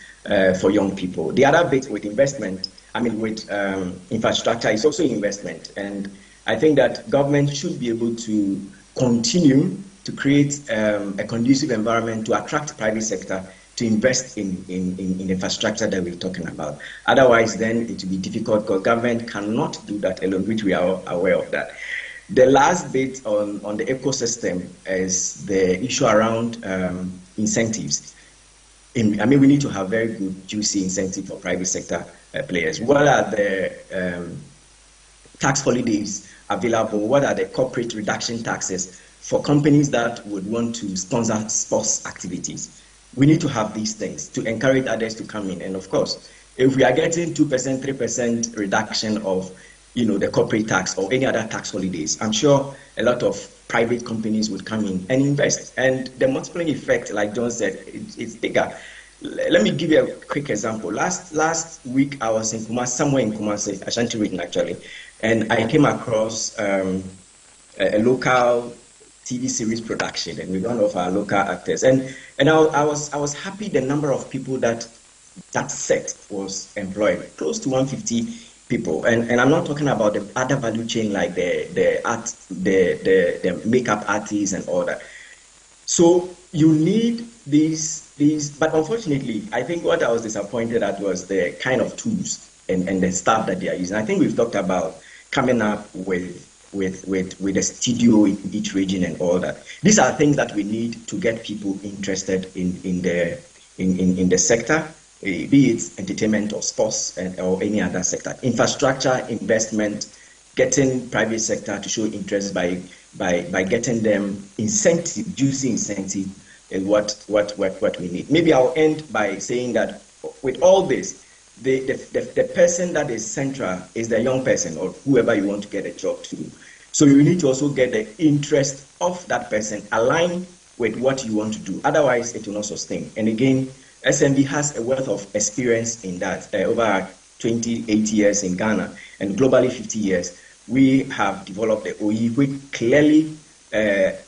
for young people. The other bit with investment, with infrastructure is also investment. And I think that government should be able to continue to create a conducive environment to attract private sector to invest in infrastructure that we're talking about. Otherwise, then it will be difficult because government cannot do that alone, which we are aware of that. The last bit on the ecosystem is the issue around incentives. We need to have very good, juicy incentive for private sector players. What are the tax holidays available? What are the corporate reduction taxes for companies that would want to sponsor sports activities? We need to have these things to encourage others to come in. And of course, if we are getting 2%, 3% reduction of the corporate tax or any other tax holidays, I'm sure a lot of private companies would come in and invest. And the multiplying effect, like John said, it's bigger. Let me give you a quick example. Last week, I was in Kumasi, somewhere in Kumasi, Ashanti region actually, and I came across a local TV series production, and with one of our local actors, and I was happy the number of people that set was employed, close to 150 people, and I'm not talking about the other value chain like the art, the makeup artists and all that. So you need these, but unfortunately, I think what I was disappointed at was the kind of tools and the stuff that they are using. I think we've talked about coming up with a studio in each region and all that. These are things that we need to get people interested in the sector, be it entertainment or sports or any other sector. Infrastructure, investment, getting private sector to show interest by getting them incentive, juicy incentive is what we need. Maybe I'll end by saying that with all this, the person that is central is the young person or whoever you want to get a job to. So you need to also get the interest of that person aligned with what you want to do. Otherwise, it will not sustain. And again, SMB has a wealth of experience in that. Over 28 years in Ghana and globally 50 years, we have developed the OE, which clearly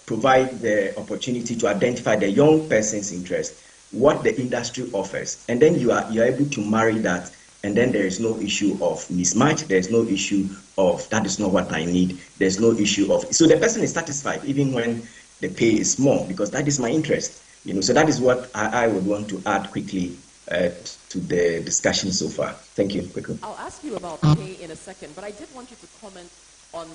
provide the opportunity to identify the young person's interest, what the industry offers, and then you are able to marry that, and then there is no issue of mismatch, there is no issue of that is not what I need, there's no issue of, so the person is satisfied even when the pay is small, because that is my interest. So that is what I would want to add quickly to the discussion so far. Thank you. I'll ask you about pay in a second, but I did want you to comment on,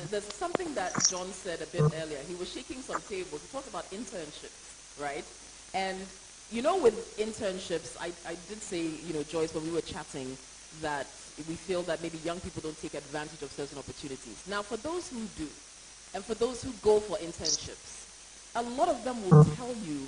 there's something that John said a bit earlier. He was shaking some tables. He talked about internships, right? And, with internships, I did say, Joyce, when we were chatting, that we feel that maybe young people don't take advantage of certain opportunities. Now, for those who do, and for those who go for internships, a lot of them will tell you,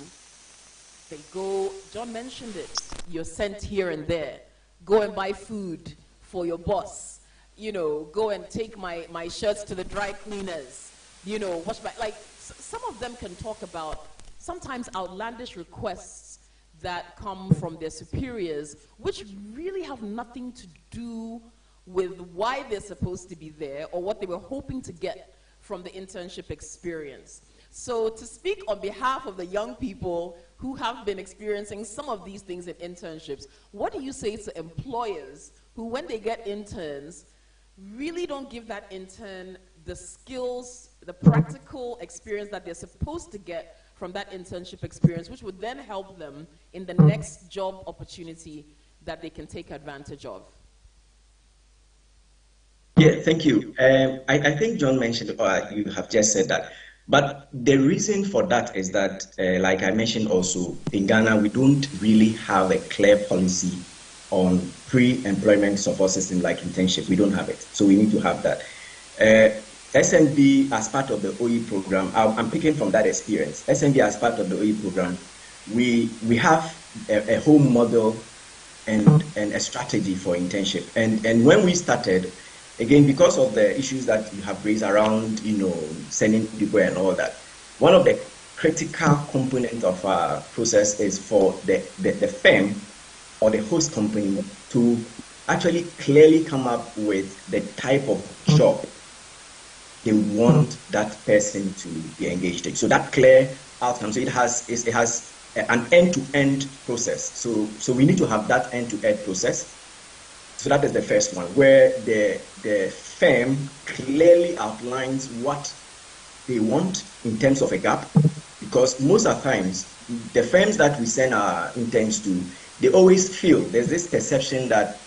they go, John mentioned it, you're sent here and there. Go and buy food for your boss. Go and take my shirts to the dry cleaners. Wash my, some of them can talk about sometimes outlandish requests that come from their superiors, which really have nothing to do with why they're supposed to be there or what they were hoping to get from the internship experience. So to speak on behalf of the young people who have been experiencing some of these things in internships, what do you say to employers who, when they get interns, really don't give that intern the skills, the practical experience that they're supposed to get from that internship experience, which would then help them in the next job opportunity that they can take advantage of? Yeah, thank you. I think John mentioned, or you have just said that. But the reason for that is that, like I mentioned also, in Ghana, we don't really have a clear policy on pre-employment support system like internship. We don't have it. So we need to have that. SNB, as part of the OE program, I'm picking from that experience. SNB, as part of the OE program, we have a whole model and a strategy for internship. And when we started, again, because of the issues that you have raised around, sending people and all that, one of the critical components of our process is for the firm or the host company to actually clearly come up with the type of job they want that person to be engaged in. So that clear outcome. So it has an end-to-end process. So we need to have that end-to-end process. So that is the first one, where the firm clearly outlines what they want in terms of a gap, because most of the times, the firms that we send our interns to, they always feel there's this perception that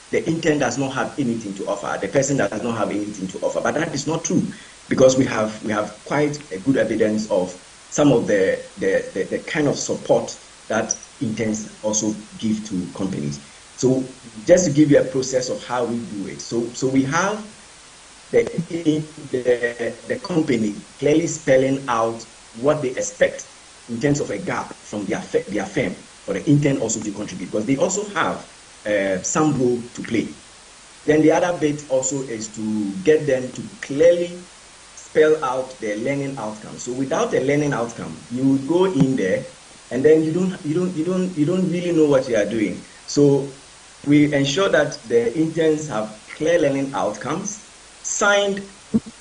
the intern does not have anything to offer, the person does not have anything to offer, but that is not true, because we have quite a good evidence of some of the kind of support that interns also give to companies. So just to give you a process of how we do it. So we have the company clearly spelling out what they expect in terms of a gap from their firm for the intern also to contribute, because they also have some role to play. Then the other bit also is to get them to clearly spell out their learning outcome. So without a learning outcome, you would go in there and then you don't really know what you are doing. So we ensure that the interns have clear learning outcomes signed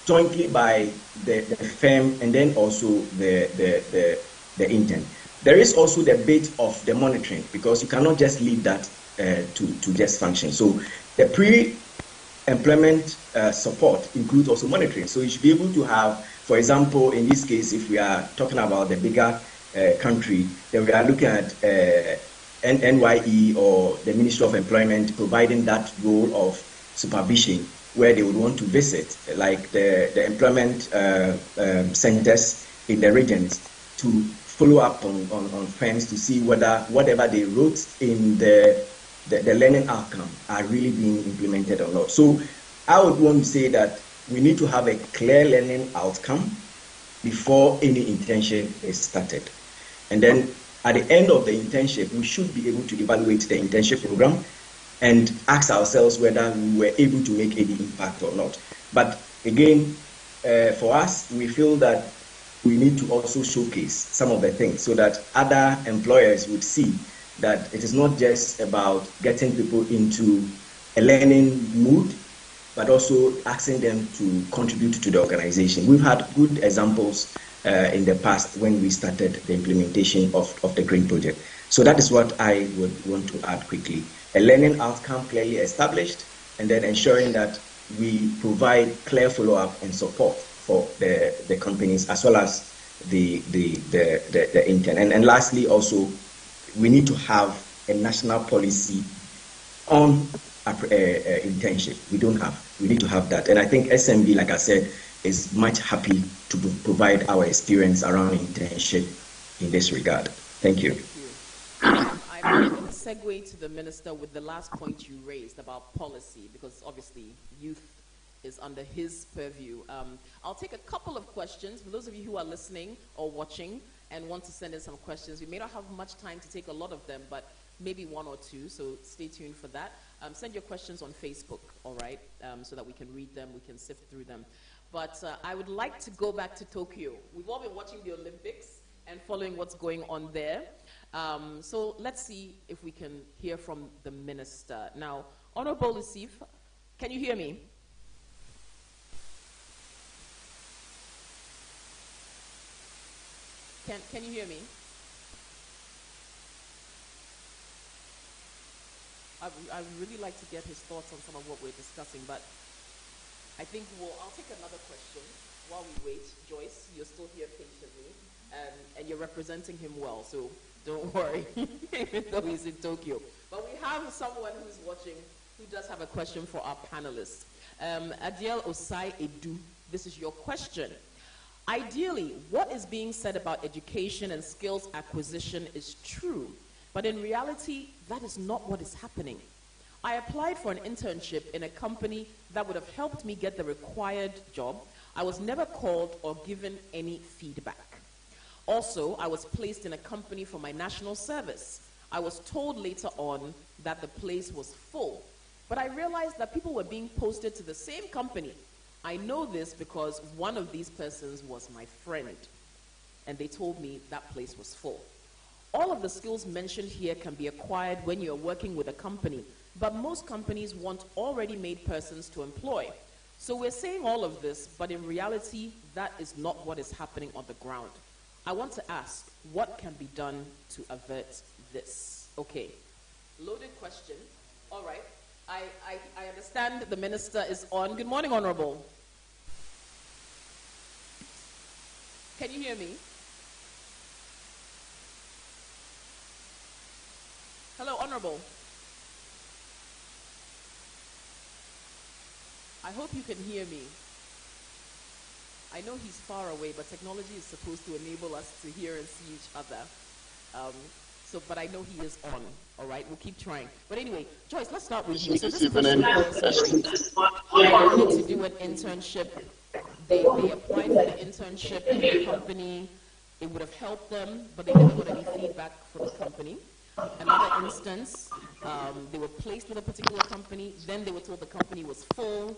jointly by the firm and then also the intern. There is also the bit of the monitoring, because you cannot just leave that to just function. So the pre-employment support includes also monitoring. So you should be able to have, for example, in this case, if we are talking about the bigger country, then we are looking at NYE or the Ministry of Employment providing that role of supervision, where they would want to visit, like the employment centers in the regions, to follow up on firms to see whether whatever they wrote in the learning outcome are really being implemented or not. So I would want to say that we need to have a clear learning outcome before any internship is started. And then at the end of the internship, we should be able to evaluate the internship program and ask ourselves whether we were able to make any impact or not. But again, for us, we feel that we need to also showcase some of the things so that other employers would see that it is not just about getting people into a learning mood, but also asking them to contribute to the organization. We've had good examples in the past when we started the implementation of the GREEN project. So that is what I would want to add quickly. A learning outcome clearly established, and then ensuring that we provide clear follow-up and support for the companies as well as the intern. And lastly, also, we need to have a national policy on internship. We don't have. We need to have that. And I think SMB, like I said, is much happy to provide our experience around internship in this regard. Thank you. I'm going to segue to the minister with the last point you raised about policy, because obviously youth is under his purview. I'll take a couple of questions for those of you who are listening or watching and want to send in some questions. We may not have much time to take a lot of them, but maybe one or two, so stay tuned for that. Send your questions on Facebook, all right, so that we can read them, we can sift through them. But I would like to go back to Tokyo. We've all been watching the Olympics and following what's going on there. So let's see if we can hear from the minister. Now, Honorable Lucif, can you hear me? Can you hear me? I would really like to get his thoughts on some of what we're discussing, but I think I'll take another question while we wait. Joyce, you're still here patiently, and you're representing him well, so don't worry, even though he's in Tokyo. But we have someone who's watching who does have a question for our panelists. Adiel Osai Edu, this is your question. Ideally, what is being said about education and skills acquisition is true, but in reality, that is not what is happening. I applied for an internship in a company that would have helped me get the required job. I was never called or given any feedback. Also, I was placed in a company for my national service. I was told later on that the place was full, but I realized that people were being posted to the same company. I know this because one of these persons was my friend, and they told me that place was full. All of the skills mentioned here can be acquired when you're working with a company, but most companies want already made persons to employ. So we're saying all of this, but in reality, that is not what is happening on the ground. I want to ask, what can be done to avert this? Okay, loaded question. All right, I understand the minister is on. Good morning, Honorable. Can you hear me? Hello, Honorable. I hope you can hear me. I know he's far away, but technology is supposed to enable us to hear and see each other. But I know he is on. All right, we'll keep trying. But anyway, Joyce, let's start with you. So this person wanted to do an internship. They applied for the internship in the company. It would have helped them, but they never got any feedback from the company. Another instance, they were placed with a particular company. Then they were told the company was full,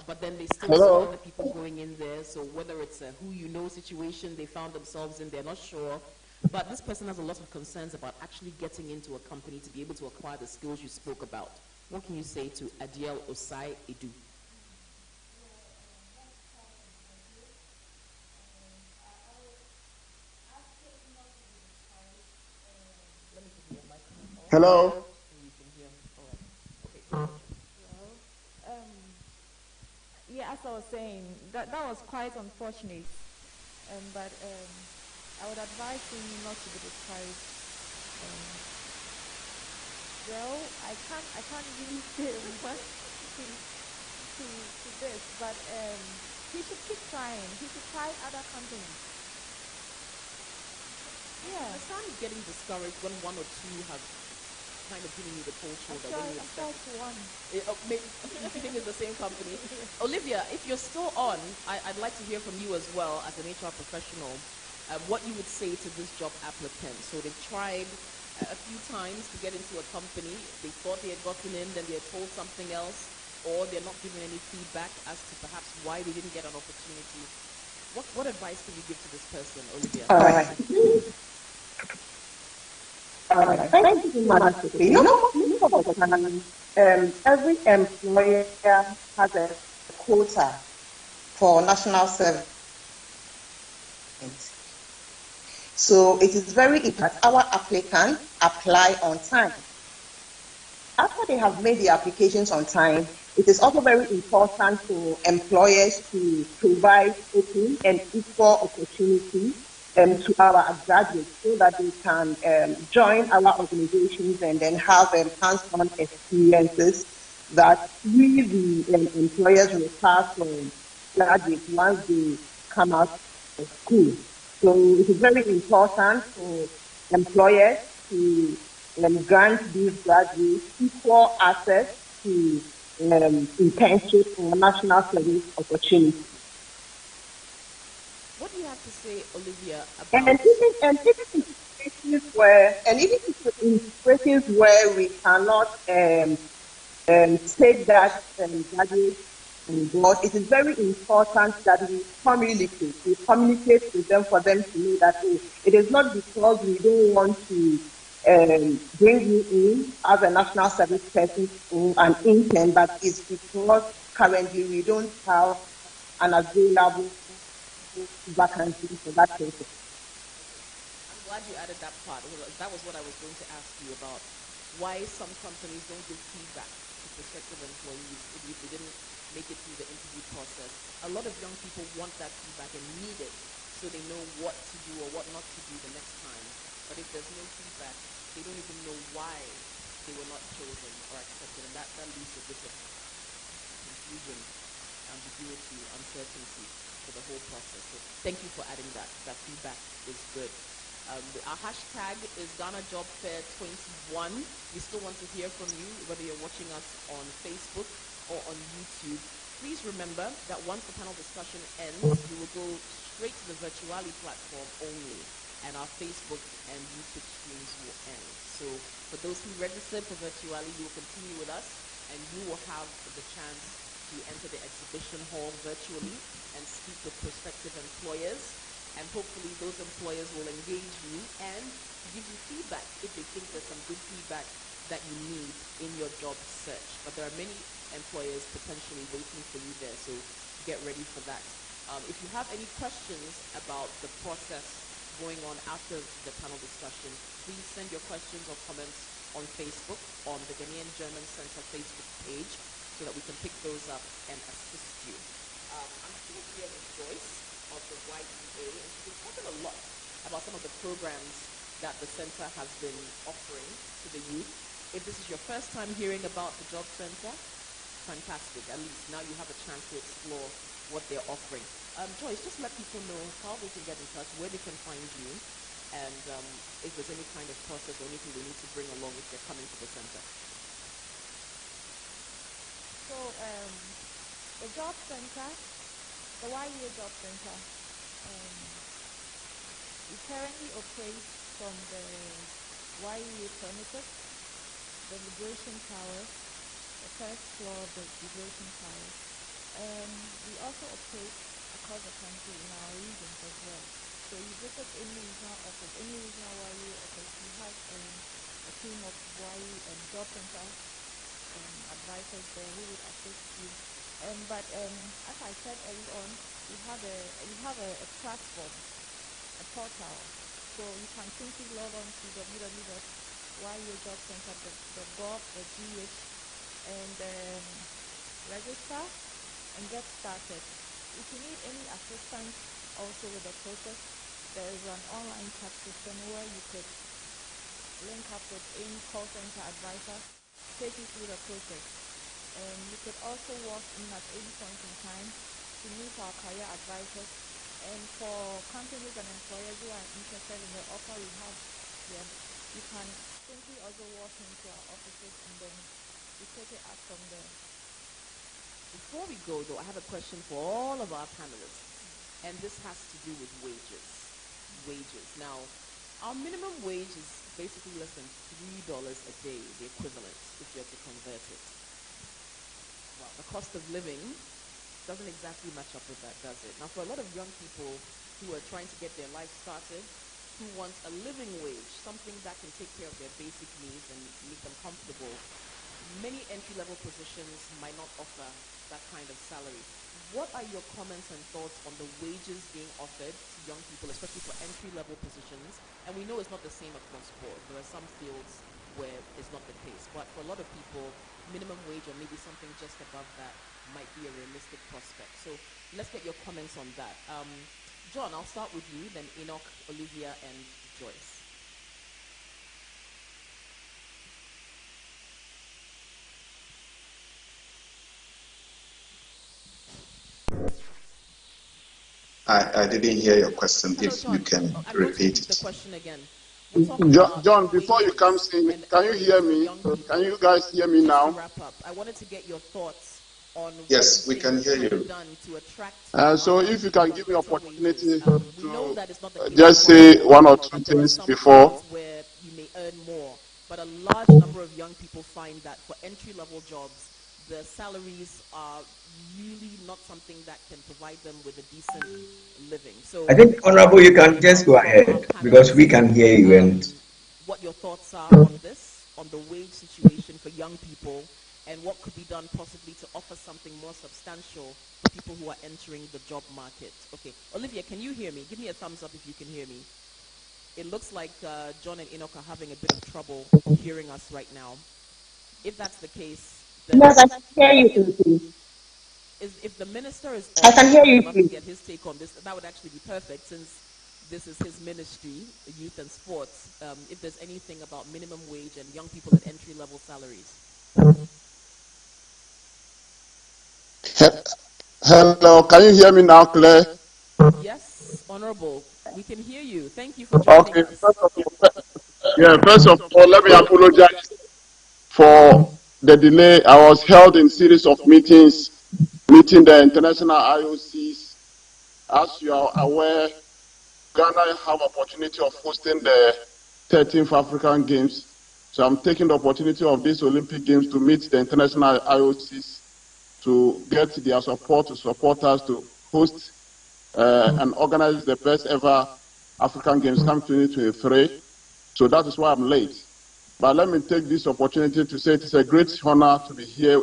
but then they still saw other people going in there. So whether it's a who you know situation they found themselves in, they're not sure. But this person has a lot of concerns about actually getting into a company to be able to acquire the skills you spoke about. What can you say to Adiel Osai Edu? Hello? Yeah, as I was saying, that was quite unfortunate. But I would advise him not to be discouraged. Well, I can't really say much to this, but he should keep trying. He should try other companies. Yeah. I started getting discouraged when one or two have kind of giving you the cold shoulder. I tried to one. You think it's the same company? Olivia, if you're still on, I'd like to hear from you as well as an HR professional. what you would say to this job applicant. So they've tried a few times to get into a company. They thought they had gotten in, then they're told something else, or they're not given any feedback as to perhaps why they didn't get an opportunity. What advice can you give to this person, Olivia? All right. Thank you so much. Most of the time, every employer has a quota for national service. So it is very important that our applicants apply on time. After they have made the applications on time, it is also very important for employers to provide open and equal opportunity to our graduates so that they can join our organizations and then have hands-on experiences that we, the employers, require from graduates once they come out of school. So it is very important for employers to grant these graduates equal access to internship or national service opportunities. What do you have to say, Olivia, about... And even in situations where we cannot take that graduate on board, it is very important that we communicate with them for them to know that it is not because we don't want to bring you in as a national service person or an intern, but it's because currently we don't have an available vacancy for that person. I'm glad you added that part. That was what I was going to ask you about. Why some companies don't give feedback to prospective employees if they didn't make it through the interview process. A lot of young people want that feedback and need it so they know what to do or what not to do the next time. But if there's no feedback, they don't even know why they were not chosen or accepted, and that leads to a bit of confusion, ambiguity, uncertainty for the whole process. So thank you for adding that. That feedback is good. Our hashtag is Ghana Job Fair 21. We still want to hear from you, whether you're watching us on Facebook or on YouTube. Please remember that once the panel discussion ends, we will go straight to the Virtuali platform only, and our Facebook and YouTube streams will end. So for those who registered for Virtuali, you will continue with us, and you will have the chance to enter the exhibition hall virtually and speak with prospective employers. And hopefully those employers will engage you and give you feedback if they think there's some good feedback that you need in your job search. But there are many employers potentially waiting for you there, so get ready for that. If you have any questions about the process going on after the panel discussion, please send your questions or comments on Facebook, on the Ghanaian German Centre Facebook page, so that we can pick those up and assist you. I'm still here with Joyce of the YEA, and she's been talking a lot about some of the programs that the center has been offering to the youth. If this is your first time hearing about the Job Center, fantastic. At least now you have a chance to explore what they're offering. Joyce, just let people know how they can get in touch, where they can find you, and if there's any kind of process or anything they need to bring along if they're coming to the center. So the Job Center, the YEA Job Center, we currently operate from the YEA premises, the Liberation Tower, the first floor of the Liberation Tower. And we also operate across the country in our regions as well. So you visit any regional office, any regional YEA office, we have a team of YEA and Job Center advisors there who would assist you. But as I said early on, we have a platform, a portal. So you can simply log on to www.yeajobcenter.gov.gh and register and get started. If you need any assistance also with the process, there is an online chat system where you could link up with any call center advisor, take you through the process. And you could also walk in at any point in time to meet our career advisors. And for companies and employers who are interested in the offer we have here, you can simply also walk into our offices and then we take it up from there. Before we go, though, I have a question for all of our panelists, and this has to do with wages. wages. Now, our minimum wage is basically less than $3 a day, the equivalent, if you're to convert it. Well, the cost of living doesn't exactly match up with that, does it? Now, for a lot of young people who are trying to get their life started, who want a living wage, something that can take care of their basic needs and make them comfortable, many entry-level positions might not offer that kind of salary. What are your comments and thoughts on the wages being offered to young people, especially for entry-level positions? And we know it's not the same across board. There are some fields where it's not the case. But for a lot of people, minimum wage or maybe something just above that might be a realistic prospect. So let's get your comments on that. John, I'll start with you, then Enoch, Olivia, and Joyce. I didn't hear your question. Hello, if John. you can repeat it. The question again. John, before you come in, can you hear me? Can you guys hear me now? To wrap up, I wanted to get your thoughts on yes, we can hear you. Done to attract so if you can give me opportunity to just say one or two things before. Where you may earn more, but a large number of young people find that for entry-level jobs, the salaries are really not something that can provide them with a decent living. So I think, Honorable, you can just go ahead because we can hear you. And what your thoughts are on this, on the wage situation for young people, and what could be done possibly to offer something more substantial for people who are entering the job market. Okay, Olivia, can you hear me? Give me a thumbs up if you can hear me. It looks like John and Enoch are having a bit of trouble hearing us right now. If that's the case, then Yes, I can hear you, please. If the minister is I can hear you, I'd love to get his take on this. That would actually be perfect since this is his ministry, youth and sports. If there's anything about minimum wage and young people at entry-level salaries. Hello, can you hear me now, Claire? Yes, Honorable. We can hear you. Thank you for joining us. First of all, let me apologize for the delay. I was held in series of meeting the international IOCs. As you are aware, Ghana have opportunity of hosting the 13th African Games. So I'm taking the opportunity of these Olympic Games to meet the international IOCs to get their support, to support us to host and organize the best ever African Games come 2023. So that is why I'm late. But let me take this opportunity to say it is a great honor to be here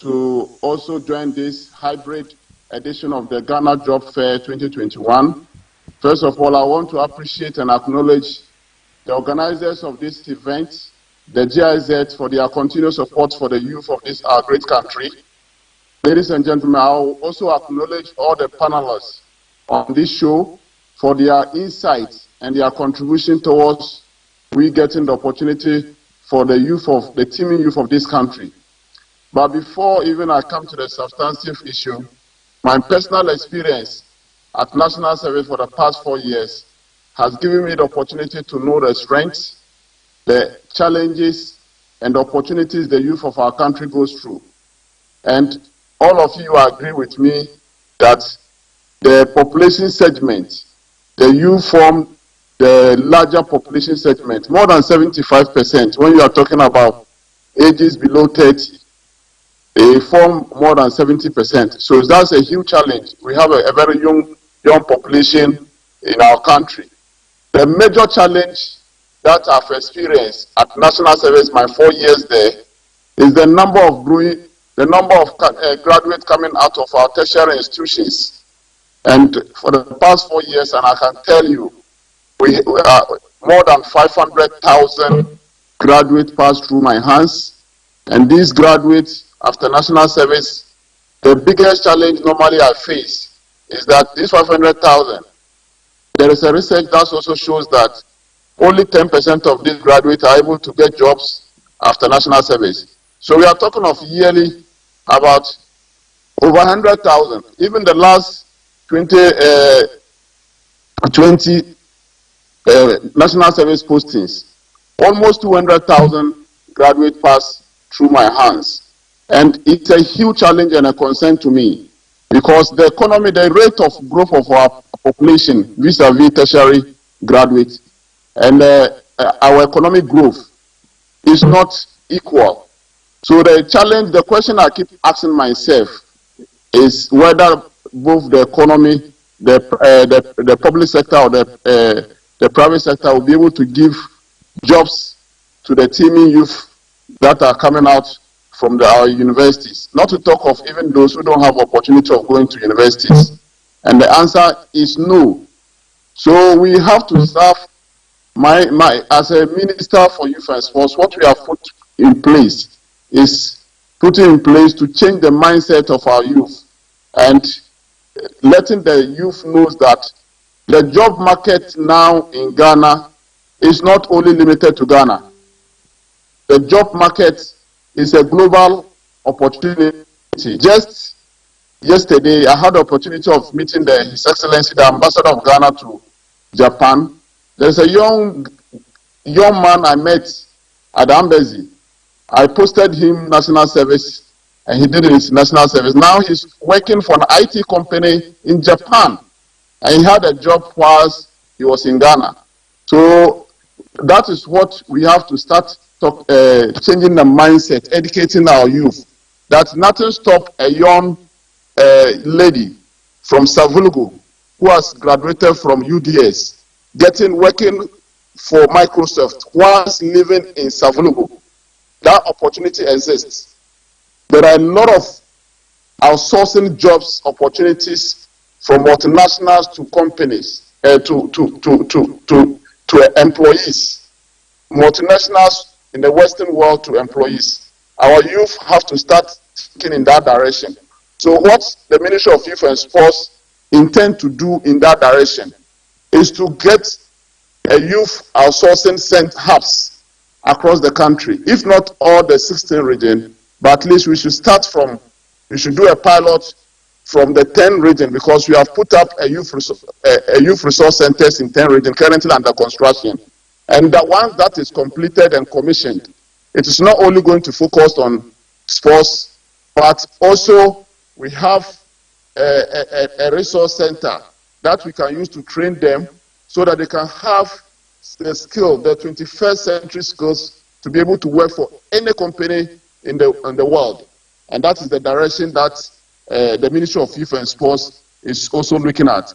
to also join this hybrid edition of the Ghana Job Fair 2021. First of all, I want to appreciate and acknowledge the organizers of this event, the GIZ, for their continued support for the youth of this our great country. Ladies and gentlemen, I will also acknowledge all the panelists on this show for their insights and their contribution towards we getting the opportunity for the youth of the teeming youth of this country. But before even I come to the substantive issue, my personal experience at National Service for the past 4 years has given me the opportunity to know the strengths, the challenges, and the opportunities the youth of our country goes through. And all of you agree with me that the population segment, the youth form the larger population segment, more than 75%. When you are talking about ages below 30, they form more than 70%. So that's a huge challenge. We have a very young population in our country. The major challenge that I've experienced at National Service, my 4 years there, is the number of graduates coming out of our tertiary institutions. And for the past 4 years, and I can tell you, we are more than 500,000 graduates passed through my hands. And these graduates, after National Service, the biggest challenge normally I face is that these 500,000, there is a research that also shows that only 10% of these graduates are able to get jobs after National Service. So we are talking of yearly about over 100,000. Even the last 20 National Service postings, almost 200,000 graduates pass through my hands. And it's a huge challenge and a concern to me because the economy, the rate of growth of our population vis-a-vis tertiary graduates and our economic growth is not equal. So the challenge, the question I keep asking myself is whether both the economy, the public sector or the private sector will be able to give jobs to the teeming youth that are coming out from our universities, not to talk of even those who don't have opportunity of going to universities. And the answer is no. So we have to serve as a minister for youth and sports, what we have put in place is putting in place to change the mindset of our youth and letting the youth know that the job market now in Ghana is not only limited to Ghana. The job market is a global opportunity. Just yesterday, I had the opportunity of meeting His Excellency, the Ambassador of Ghana to Japan. There's a young man I met at the embassy. I posted him national service, and he did his national service. Now he's working for an IT company in Japan, and he had a job whilst he was in Ghana. So that is what we have to start changing the mindset, educating our youth, that nothing stops a young lady from Savulgo who has graduated from UDS, working for Microsoft whilst living in Savulgo. That opportunity exists. There are a lot of outsourcing jobs opportunities from multinationals to companies, to employees. Multinationals in the Western world to employees. Our youth have to start thinking in that direction. So what the Ministry of Youth and Sports intend to do in that direction is to get a youth outsourcing hubs across the country. If not all the 16 regions, but at least we should do a pilot from the 10 regions, because we have put up a youth resource centers in 10 regions currently under construction. And that once that is completed and commissioned, it is not only going to focus on sports, but also we have a resource center that we can use to train them so that they can have the skill, the 21st century skills, to be able to work for any company in the world. And that is the direction that the Ministry of Youth and Sports is also looking at.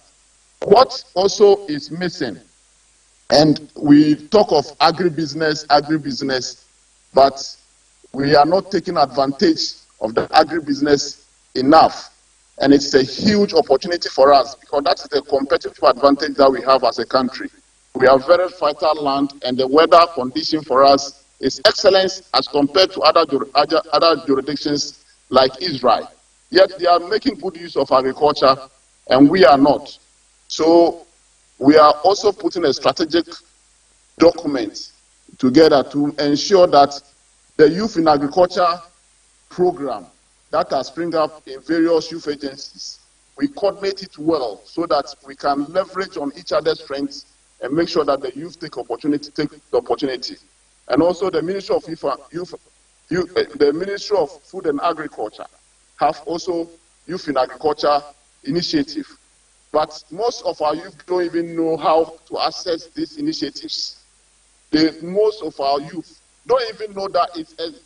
What also is missing, and we talk of agribusiness, but we are not taking advantage of the agribusiness enough. And it's a huge opportunity for us, because that's the competitive advantage that we have as a country. We have very fertile land, and the weather condition for us is excellent as compared to other jurisdictions like Israel. Yet they are making good use of agriculture, and we are not. So we are also putting a strategic document together to ensure that the Youth in Agriculture program that has sprung up in various youth agencies, we coordinate it well so that we can leverage on each other's strengths and make sure that the youth take the opportunity. And also the Ministry of the Ministry of Food and Agriculture have also Youth in Agriculture initiative. But most of our youth don't even know how to access these initiatives. Most of our youth don't even know that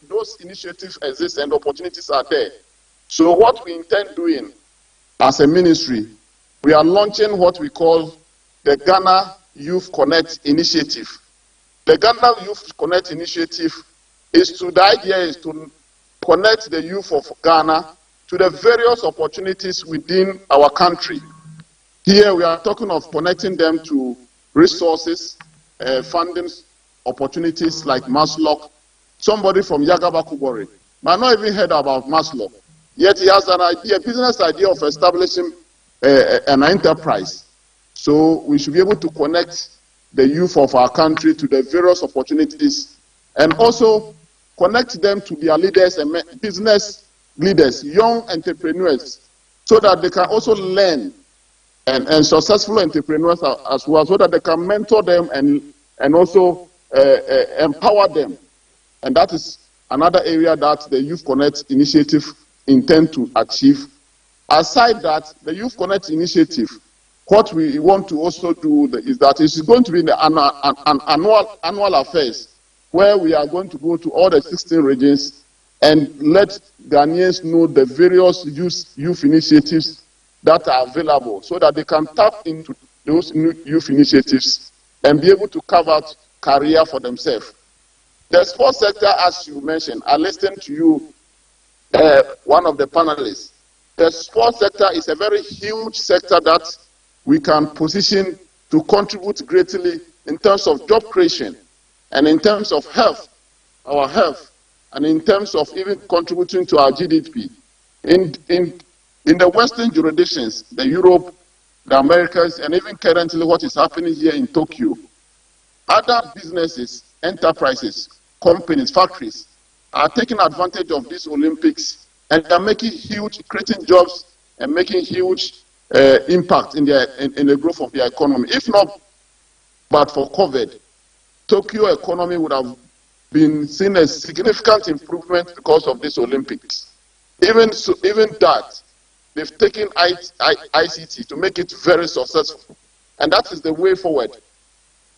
those initiatives exist and opportunities are there. So what we intend doing as a ministry, we are launching what we call the Ghana Youth Connect Initiative. The Ghana Youth Connect Initiative the idea is to connect the youth of Ghana to the various opportunities within our country. Here we are talking of connecting them to resources, funding opportunities like Maslow. Somebody from Yagaba Kubori might not even heard about Maslow, yet he has a business idea of establishing an enterprise. So we should be able to connect the youth of our country to the various opportunities, and also connect them to their leaders and business leaders, young entrepreneurs, so that they can also learn, and successful entrepreneurs as well, so that they can mentor them and also empower them. And that is another area that the Youth Connect initiative intend to achieve Aside that, the Youth Connect initiative, what we want to also do is that it's going to be an annual affairs, where we are going to go to all the 16 regions and let Ghanaians know the various youth initiatives that are available, so that they can tap into those new youth initiatives and be able to carve out career for themselves. The sports sector, as you mentioned, I listened to you, one of the panelists. The sports sector is a very huge sector that we can position to contribute greatly in terms of job creation and in terms of health, our health, and in terms of even contributing to our GDP. In the Western jurisdictions, the Europe, the Americas, and even currently what is happening here in Tokyo, other businesses, enterprises, companies, factories are taking advantage of these Olympics, and they are making creating jobs and making huge impact in the growth of their economy. If not but for COVID, Tokyo economy would have been seen a significant improvement because of this Olympics. Even that, they've taken ICT to make it very successful, and that is the way forward.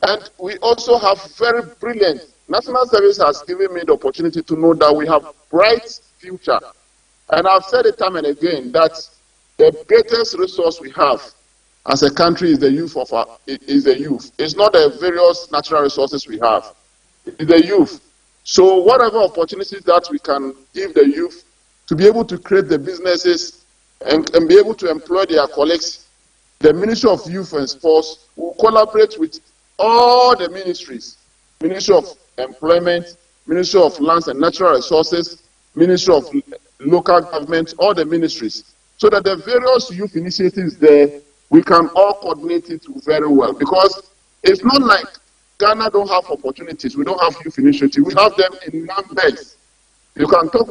And we also have very brilliant, National Service has given me the opportunity to know that we have bright future. And I've said it time and again that the greatest resource we have as a country is the youth. It's not the various natural resources we have. It's the youth. So whatever opportunities that we can give the youth to be able to create the businesses and be able to employ their colleagues, the Ministry of Youth and Sports will collaborate with all the ministries, Ministry of Employment, Ministry of Lands and Natural Resources, Ministry of Local Government, all the ministries, so that the various youth initiatives there, we can all coordinate it very well. Because it's not like Ghana don't have opportunities, we don't have youth initiatives, we have them in numbers. You can talk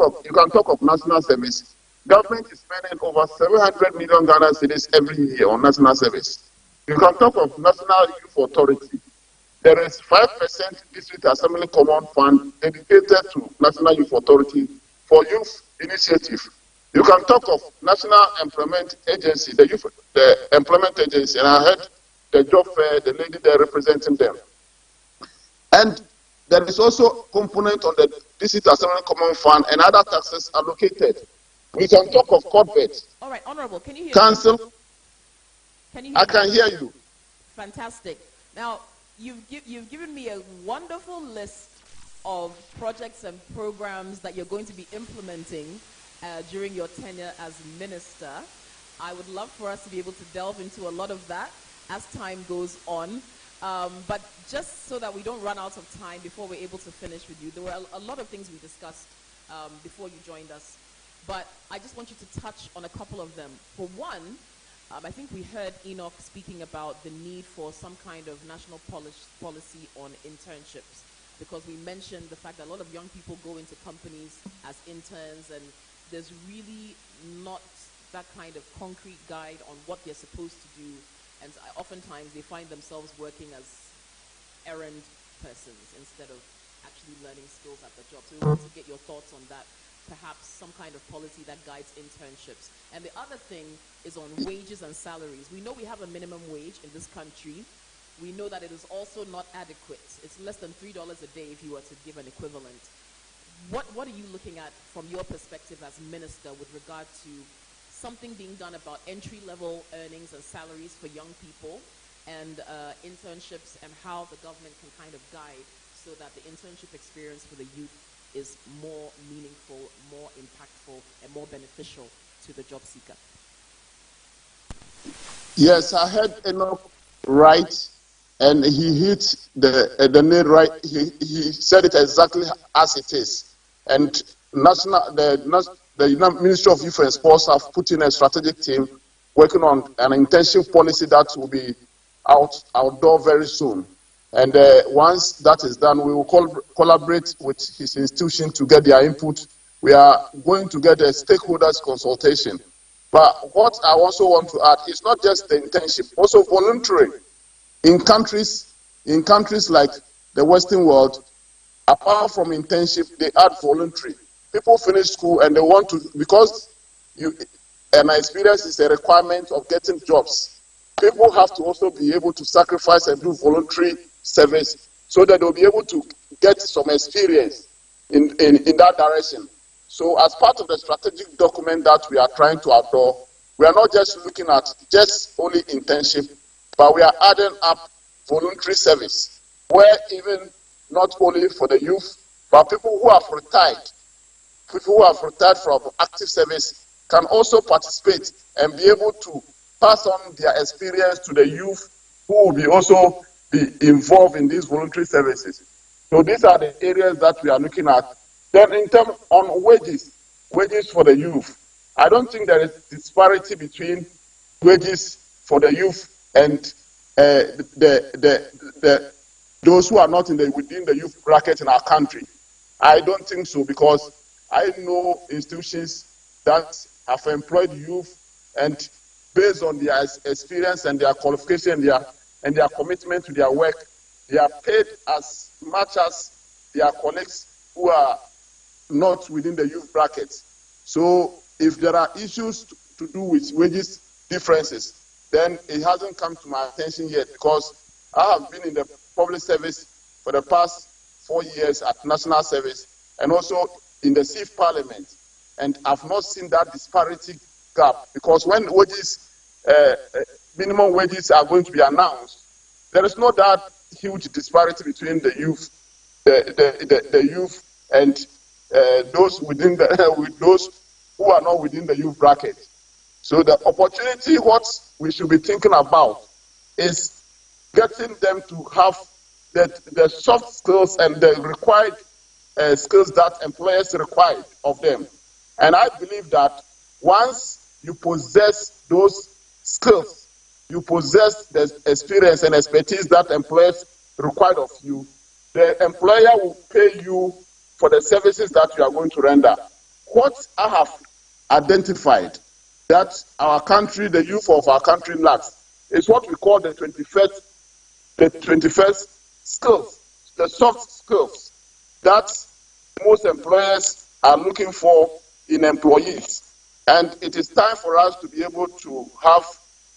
of National Service. Government is spending over 700 million Ghana cedis every year on National Service. You can talk of National Youth Authority. There is 5% District Assembly Common Fund dedicated to National Youth Authority for youth initiative. You can talk of National Employment Agency, the Employment Agency, and I heard the job fair, the lady there representing them. And there is also component on the District Assembly Common Fund and other taxes allocated. We can talk of corporate. All right, Honorable, can you hear Council. me? Can you hear I me? can hear you. Fantastic. Now, you've given me a wonderful list of projects and programs that you're going to be implementing during your tenure as minister. I would love for us to be able to delve into a lot of that as time goes on. But just so that we don't run out of time before we're able to finish with you, there were a lot of things we discussed before you joined us. But I just want you to touch on a couple of them. For one, I think we heard Enoch speaking about the need for some kind of national policy on internships, because we mentioned the fact that a lot of young people go into companies as interns, and there's really not that kind of concrete guide on what they're supposed to do, and oftentimes they find themselves working as errand persons instead of actually learning skills at the job. So we want to get your thoughts on that. Perhaps some kind of policy that guides internships. And the other thing is on wages and salaries. We know we have a minimum wage in this country. We know that it is also not adequate. It's less than $3 a day if you were to give an equivalent. What are you looking at from your perspective as minister with regard to something being done about entry-level earnings and salaries for young people and internships, and how the government can kind of guide so that the internship experience for the youth is more meaningful, more impactful, and more beneficial to the job seeker? Yes, I heard Enoch right, and he hit the nail right. He said it exactly as it is. And the Ministry of Youth and Sports have put in a strategic team working on an internship policy that will be outdoor very soon. And once that is done, we will collaborate with his institution to get their input. We are going to get a stakeholders consultation. But what I also want to add is not just the internship, also voluntary. In countries like the Western world, apart from internship, they add voluntary. People finish school and they want to, because and experience is a requirement of getting jobs. People have to also be able to sacrifice and do voluntary service so that they'll be able to get some experience in that direction. So as part of the strategic document that we are trying to adopt, we are not just looking at just only internship, but we are adding up voluntary service, where even not only for the youth, but people who have retired from active service can also participate and be able to pass on their experience to the youth who will be also be involved in these voluntary services. So these are the areas that we are looking at. Then in terms on wages for the youth, I don't think there is disparity between wages for the youth and those who are not within the youth bracket in our country. I don't think so, because I know institutions that have employed youth, and based on their experience and their qualification and their commitment to their work, they are paid as much as their colleagues who are not within the youth bracket. So if there are issues to do with wages differences, then it hasn't come to my attention yet, because I have been in the public service for the past 4 years at national service and also in the CIF Parliament, and I've not seen that disparity gap, because when minimum wages are going to be announced, there is not that huge disparity between the youth, the youth and those within with those who are not within the youth bracket. So the opportunity, what we should be thinking about is getting them to have the soft skills and the required skills that employers require of them. And I believe that once you possess those skills, you possess the experience and expertise that employers require of you, the employer will pay you for the services that you are going to render. What I have identified that our country, the youth of our country lacks, is what we call the 21st skills, the soft skills that most employers are looking for in employees. And it is time for us to be able to have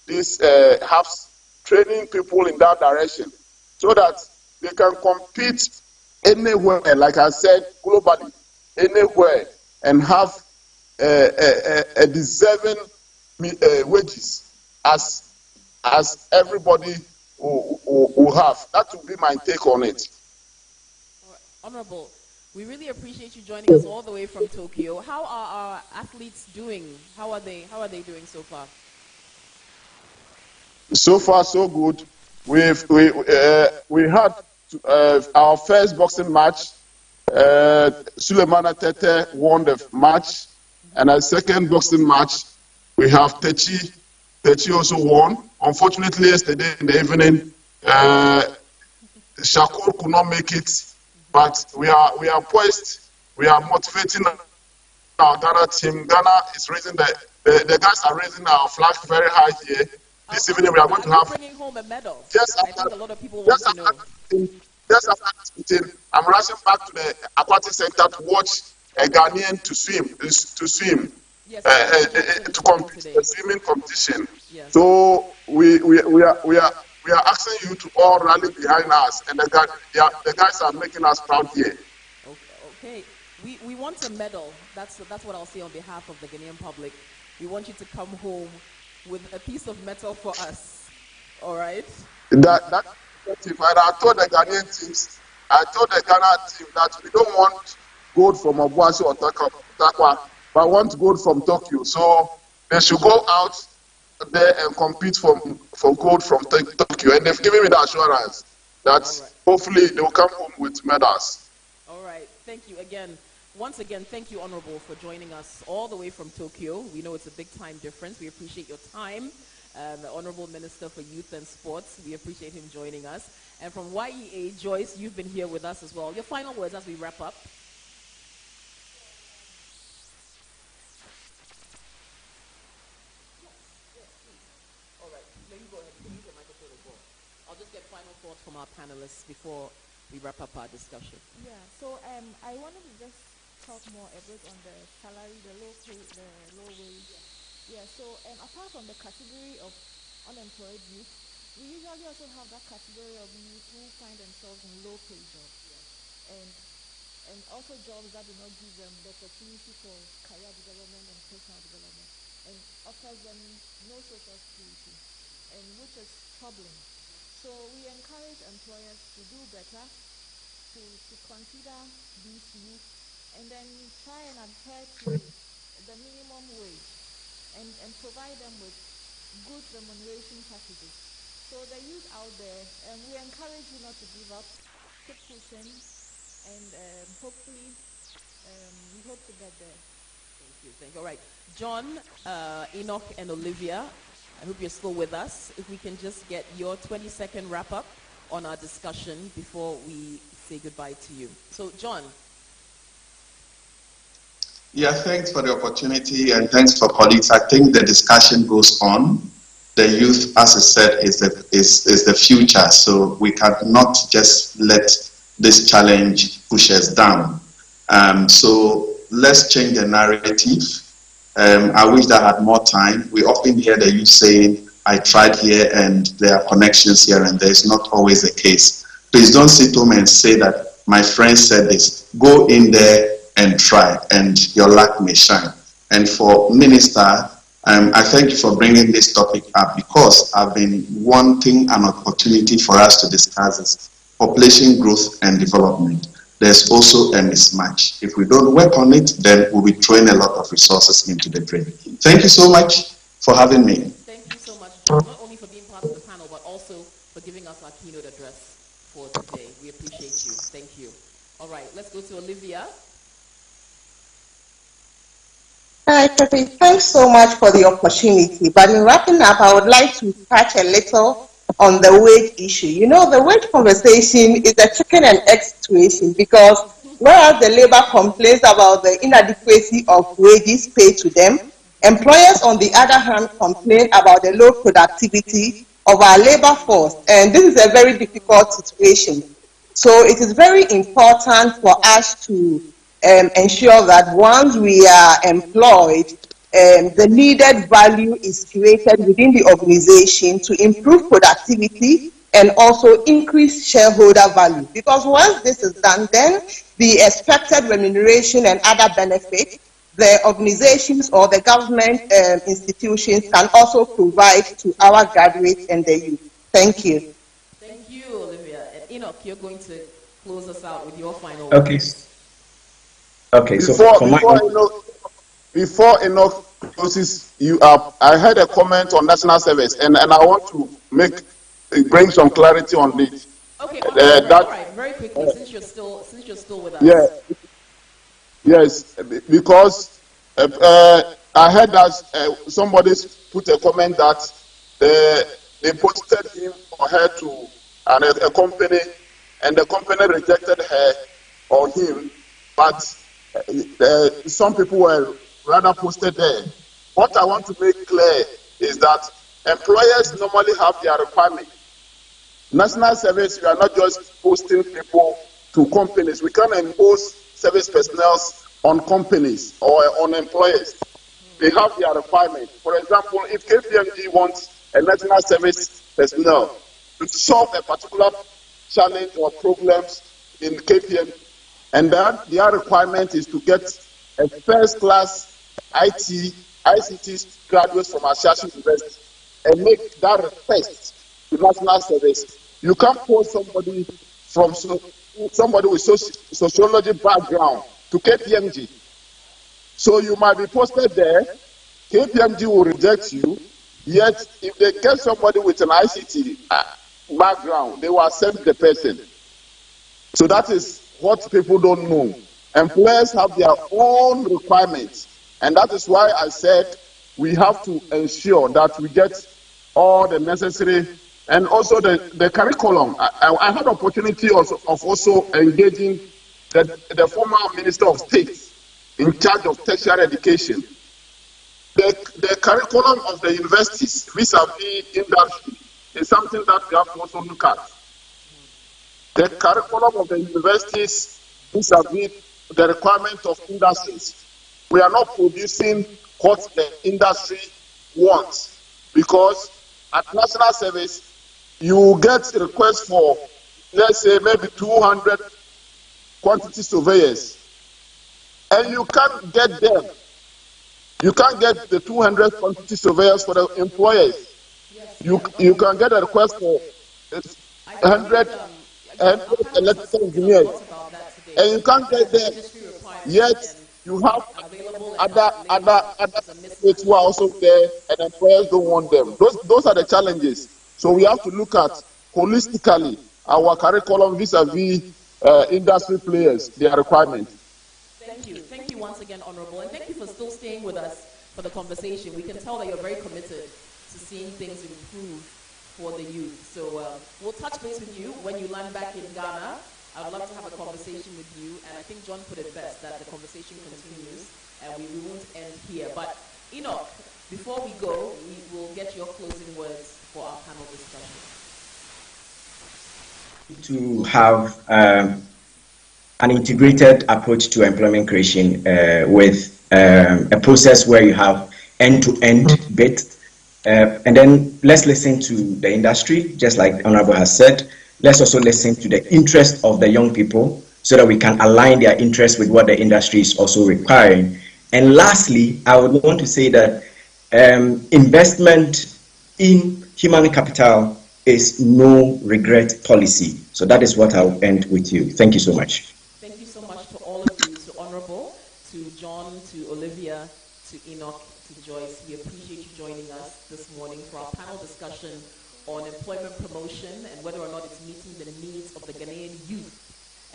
these hubs training people in that direction so that they can compete anywhere, like I said, globally, anywhere, and have a deserving wages as everybody will have. That will be my take on it. Honorable, we really appreciate you joining us all the way from Tokyo. How are our athletes doing? How are they doing so far? So far, so good. We had our first boxing match. Sulemana Tete won the match, and our second boxing match, we have Techi. Techi also won. Unfortunately, yesterday in the evening, Shakur could not make it, but we are poised. We are motivating our Ghana team. Ghana is raising the guys are raising our flag very high here. This evening we are going to have bringing home a medal. Just I think a lot of people want to know. Just after this meeting, I'm rushing back to the aquatic center to watch a Ghanaian to swim. Yes, to compete in the swimming competition. Yes. So we are asking you to all rally behind us, and the guys are making us proud here. Okay. We want a medal. That's what I'll say on behalf of the Ghanaian public. We want you to come home with a piece of metal for us. All right? That I told the Ghanaian teams, I told the Ghana team that we don't want gold from Obuasi or Takwa, but want gold from Tokyo. So they should go out there and compete for gold from Tokyo. And they've given me the assurance that hopefully they will come home with medals. All right. Thank you again. Once again, thank you, Honorable, for joining us all the way from Tokyo. We know it's a big time difference. We appreciate your time. The Honorable Minister for Youth and Sports, we appreciate him joining us. And from YEA, Joyce, you've been here with us as well. Your final words as we wrap up. All right. No, you go ahead. You can use your microphone as well. I'll just get final thoughts from our panelists before we wrap up our discussion. Yeah. So I wanted to just talk more a bit on the salary, the low wage Yeah, so apart from the category of unemployed youth, we usually also have that category of youth who find themselves in low-paid jobs, and also jobs that do not give them the opportunity for career development and personal development, and offers them no social security, and which is troubling. So we encourage employers to do better, to consider these youth, and then try and adhere to the minimum wage, and provide them with good remuneration packages. So the youth out there, we encourage you not to give up, keep pushing, and hopefully we hope to get there. Thank you. All right. John, Enoch, and Olivia, I hope you're still with us. If we can just get your 20-second wrap-up on our discussion before we say goodbye to you. So, John. Yeah, thanks for the opportunity and thanks for colleagues. I think the discussion goes on. The youth, as I said, is the future. So we cannot just let this challenge push us down. So let's change the narrative. I wish that I had more time. We often hear the youth saying, I tried here and there are connections here and there. It's not always the case. Please don't sit home and say that my friend said this. Go in there and try, and your luck may shine. And for Minister, I thank you for bringing this topic up, because I've been wanting an opportunity for us to discuss this. Population growth and development. There's also a mismatch. If we don't work on it, then we'll be throwing a lot of resources into the drain. Thank you so much for having me. Thank you so much, John, not only for being part of the panel, but also for giving us our keynote address for today. We appreciate you. Thank you. All right, let's go to Olivia. Hi, Pepe. Thanks so much for the opportunity. But in wrapping up, I would like to touch a little on the wage issue. You know, the wage conversation is a chicken and egg situation, because whereas the labor complains about the inadequacy of wages paid to them, employers, on the other hand, complain about the low productivity of our labor force. And this is a very difficult situation. So it is very important for us to ensure that once we are employed, the needed value is created within the organization to improve productivity and also increase shareholder value. Because once this is done, then the expected remuneration and other benefits the organizations or the government institutions can also provide to our graduates and the youth. Thank you. Thank you, Olivia. And Enoch, you're going to close us out with your final words. Okay, so before Enoch closes you up, I heard a comment on national service, and I want to bring some clarity on it. Okay, all right, very quickly, since you're still with us. Yeah. Yes, because I heard that somebody put a comment that they posted him or her to a company, and the company rejected her or him, but some people were rather posted there. What I want to make clear is that employers normally have their requirement. National service, we are not just posting people to companies. We can't impose service personnel on companies or on employers. They have their requirement. For example, if KPMG wants a national service personnel to solve a particular challenge or problems in KPMG, and that their requirement is to get a first-class ICT graduates from Ashesi University and make that request to national service. You can't post somebody with sociology background to KPMG. So you might be posted there, KPMG will reject you, yet if they get somebody with an ICT background, they will accept the person. So that is what people don't know. Employers have their own requirements, and that is why I said we have to ensure that we get all the necessary, and also the curriculum. I had opportunity of also engaging the former Minister of State in charge of tertiary education. The curriculum of the universities vis-a-vis industry is something that we have to also look at. The curriculum of the universities vis-a-vis the requirement of industries. We are not producing what the industry want. Because at national service, you get requests for, let's say, maybe 200 quantity surveyors, and you can't get them. You can't get the 200 quantity surveyors for the employers. You can get a request for 100 electrical engineers, and you can't get them. Yet you have other candidates who are also there, and employers don't want them. Those are the challenges. So we have to look at holistically our curriculum vis-a-vis industry players, their requirements. Thank you. Thank you once again, Honorable. And thank you for still staying with us for the conversation. We can tell that you're very committed to seeing things improve for the youth. So we'll touch base with you when you land back in Ghana. I would love to have a conversation with you. And I think John put it best, that the conversation continues and we won't end here. But Enoch, before we go, we will get your closing words for our panel discussion. To have an integrated approach to employment creation with a process where you have end-to-end bit. And then let's listen to the industry, just like Honorable has said. Let's also listen to the interest of the young people so that we can align their interest with what the industry is also requiring. And lastly, I would want to say that investment in human capital is no regret policy. So that is what I'll end with you. Thank you so much. Thank you so much to all of you, to Honorable, to John, to Olivia, to Enoch, to Joyce. We appreciate you joining us this morning for our panel discussion on employment promotion and whether or not it's meeting the needs of the Ghanaian youth.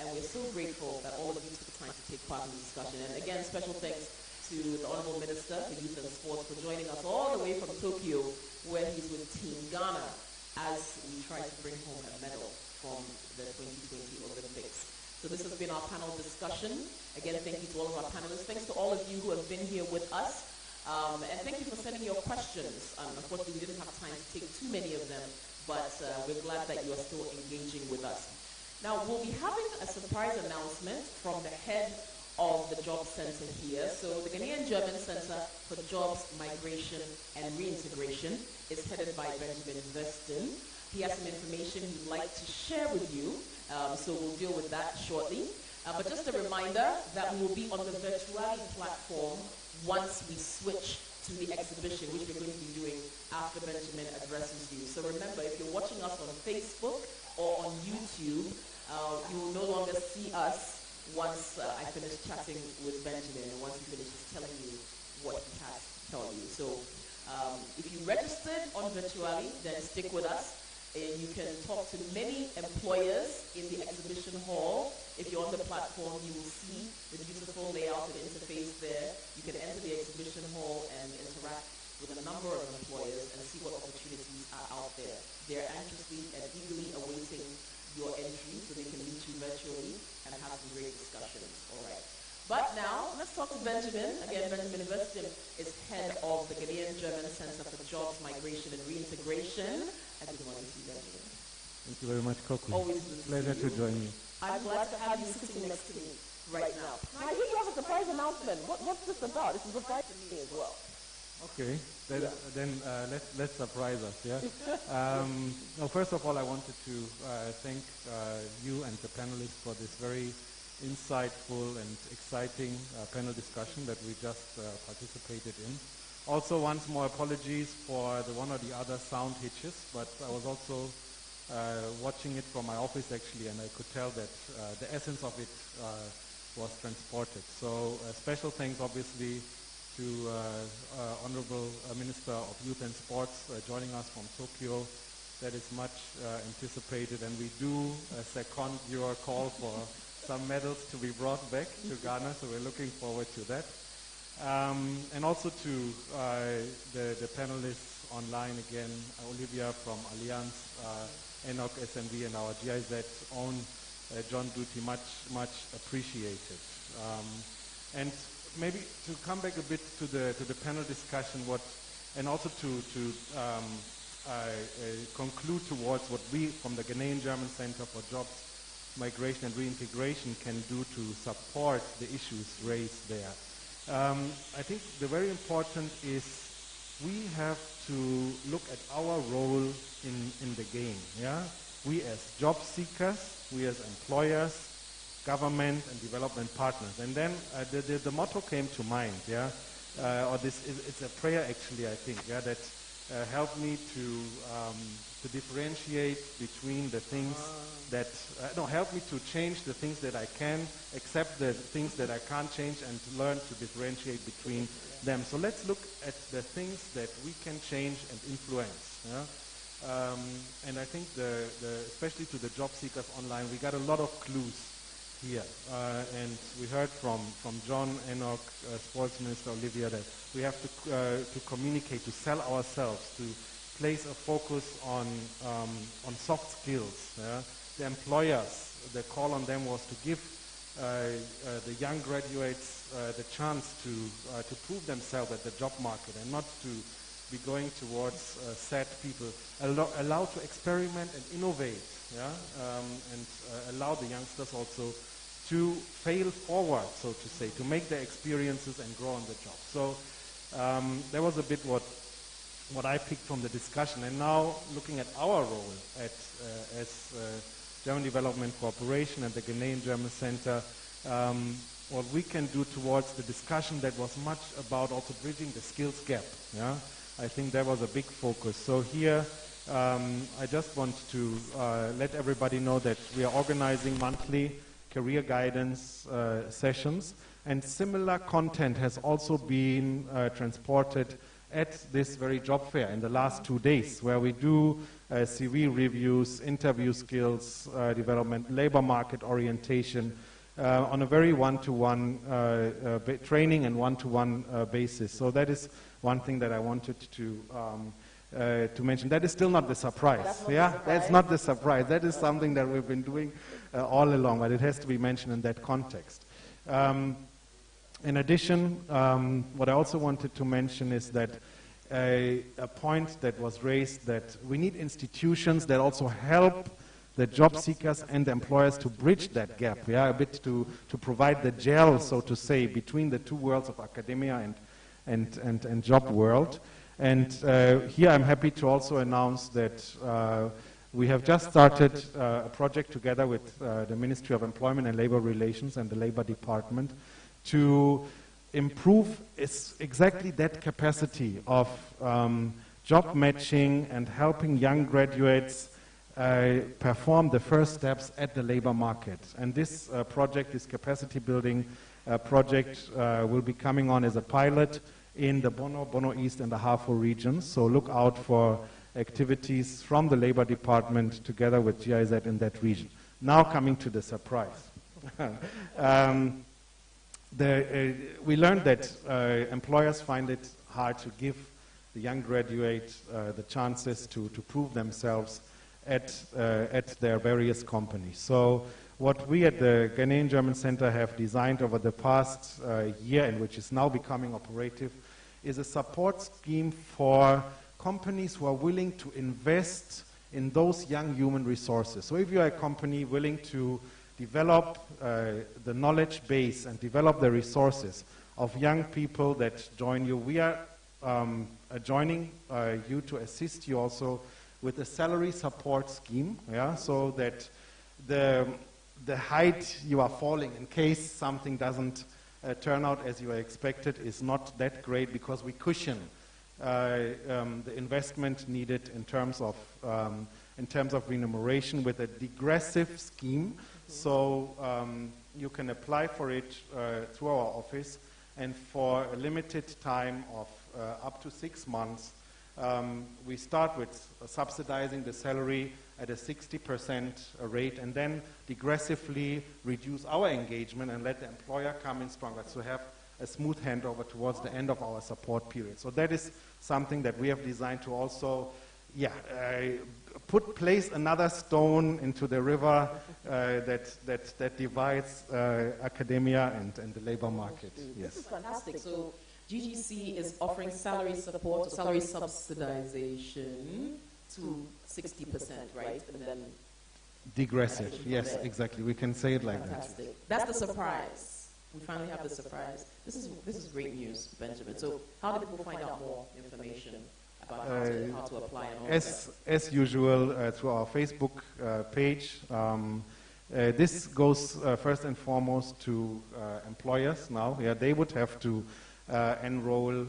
And we're so grateful that all of you took the time to take part in the discussion. And again, special thanks to the Honorable Minister for Youth and Sports for joining us all the way from Tokyo, where he's with Team Ghana as we try to bring home a medal from the 2020 Olympics. So this has been our panel discussion. Again, thank you to all of our panelists. Thanks to all of you who have been here with us. And thank you for sending your questions. Unfortunately, we didn't have time to take too many of them, but we're glad that you are still engaging with us. Now, we'll be having a surprise announcement from the head of the Job Centre here. So the Ghanaian German Centre for Jobs, Migration and Reintegration is headed by Benjamin Weston. He has some information he'd like to share with you, so we'll deal with that shortly. But just a reminder that we will be on the virtuality platform once we switch to the exhibition, which we're going to be doing after Benjamin addresses you. So remember, if you're watching us on Facebook or on YouTube, you will no longer see us once I finish chatting with Benjamin and once he finishes telling you what he has to tell you. So if you registered on Virtually, then stick with us. You can talk to many employers in the exhibition hall. If you're on the platform, you will see the beautiful layout and interface there. You can enter the exhibition hall and interact with a number of employers and see what opportunities are out there. They're anxiously and eagerly awaiting your entry so they can meet you virtually and have some great discussions. All right. But now, let's talk to Benjamin. Again, Benjamin Weston is head of the Ghanaian German Centre for Jobs, Migration and Reintegration. Good morning to you, Benjamin. Thank you very much, Coco. Always a pleasure to join you. I'm glad to have you sitting next to me right now. Now, I hear you have a surprise announcement. What's this about? It's a surprise to me as well. Okay, then let's surprise us, yeah? No, first of all, I wanted to thank you and the panelists for this very insightful and exciting panel discussion that we just participated in. Also, once more, apologies for the one or the other sound hitches, but I was also watching it from my office, actually, and I could tell that the essence of it was transported. So, special thanks, obviously, to Honorable Minister of Youth and Sports joining us from Tokyo. That is much anticipated, and we do second your call for some medals to be brought back to Ghana, so we're looking forward to that. And also to the panelists online again, Olivia from Allianz, Enoch SNB, and our GIZ own John Duty, much appreciated. And maybe to come back a bit to the panel discussion, and also to conclude towards what we from the Ghanaian German Centre for Jobs, Migration and Reintegration can do to support the issues raised there. I think the very important is we have to look at our role in the game. Yeah, we as job seekers, we as employers, government and development partners. And then the motto came to mind. Yeah, or it's a prayer actually. I think. Yeah, that helped me to differentiate between the things that help me to change the things that I can, accept the things that I can't change, and to learn to differentiate between them. So let's look at the things that we can change and influence. Yeah? And I think especially to the job seekers online, we got a lot of clues here. And we heard from John, Enoch, Sports Minister Olivia, that we have to communicate, to sell ourselves, to place a focus on soft skills. Yeah? The employers, the call on them was to give the young graduates the chance to prove themselves at the job market and not to be going towards sad people. Allow to experiment and innovate, yeah? And allow the youngsters also to fail forward, so to say, to make their experiences and grow on the job. So that was a bit what I picked from the discussion. And now looking at our role as German Development Corporation and the Ghanaian German Centre, what we can do towards the discussion that was much about also bridging the skills gap. Yeah, I think that was a big focus. So here I just want to let everybody know that we are organizing monthly career guidance sessions, and similar content has also been transported at this very job fair in the last 2 days, where we do CV reviews, interview skills development, labor market orientation on a very one-to-one training and one-to-one basis. So that is one thing that I wanted to mention. That is still not the surprise. That's not the surprise. That is something that we've been doing all along, but it has to be mentioned in that context. In addition, what I also wanted to mention is that a point that was raised, that we need institutions that also help the job seekers and the employers to bridge that gap, a bit to provide the gel, so to say, between the two worlds of academia and job world. And here I'm happy to also announce that we have just started a project together with the Ministry of Employment and Labor Relations and the Labor Department to improve exactly that capacity of job matching and helping young graduates perform the first steps at the labor market. And this project, this capacity building project, will be coming on as a pilot in the Bono East and the Harfo regions. So look out for activities from the Labor Department together with GIZ in that region. Now coming to the surprise. We learned that employers find it hard to give the young graduate the chances to prove themselves at their various companies. So what we at the Ghanaian German Centre have designed over the past year, and which is now becoming operative, is a support scheme for companies who are willing to invest in those young human resources. So if you are a company willing to develop the knowledge base and develop the resources of young people that join you, we are joining you to assist you also with a salary support scheme, so that the height you are falling in case something doesn't turn out as you expected is not that great, because we cushion the investment needed in terms of remuneration with a degressive scheme. So you can apply for it through our office, and for a limited time of up to 6 months, we start with subsidizing the salary at a 60% rate, and then degressively reduce our engagement and let the employer come in stronger to have a smooth handover towards the end of our support period. So that is something that we have designed to also place another stone into the river that divides academia and the labor market. This is fantastic. So GGC is offering salary support, salary subsidization to 60%, right? And then degressive, yes, exactly. We can say it like fantastic. that. That's the surprise. we finally have the surprise. This is great news, Benjamin. So how do people find out more information about how to apply and all that? As usual, through our Facebook page. This goes first and foremost to employers now. Yeah, they would have to enroll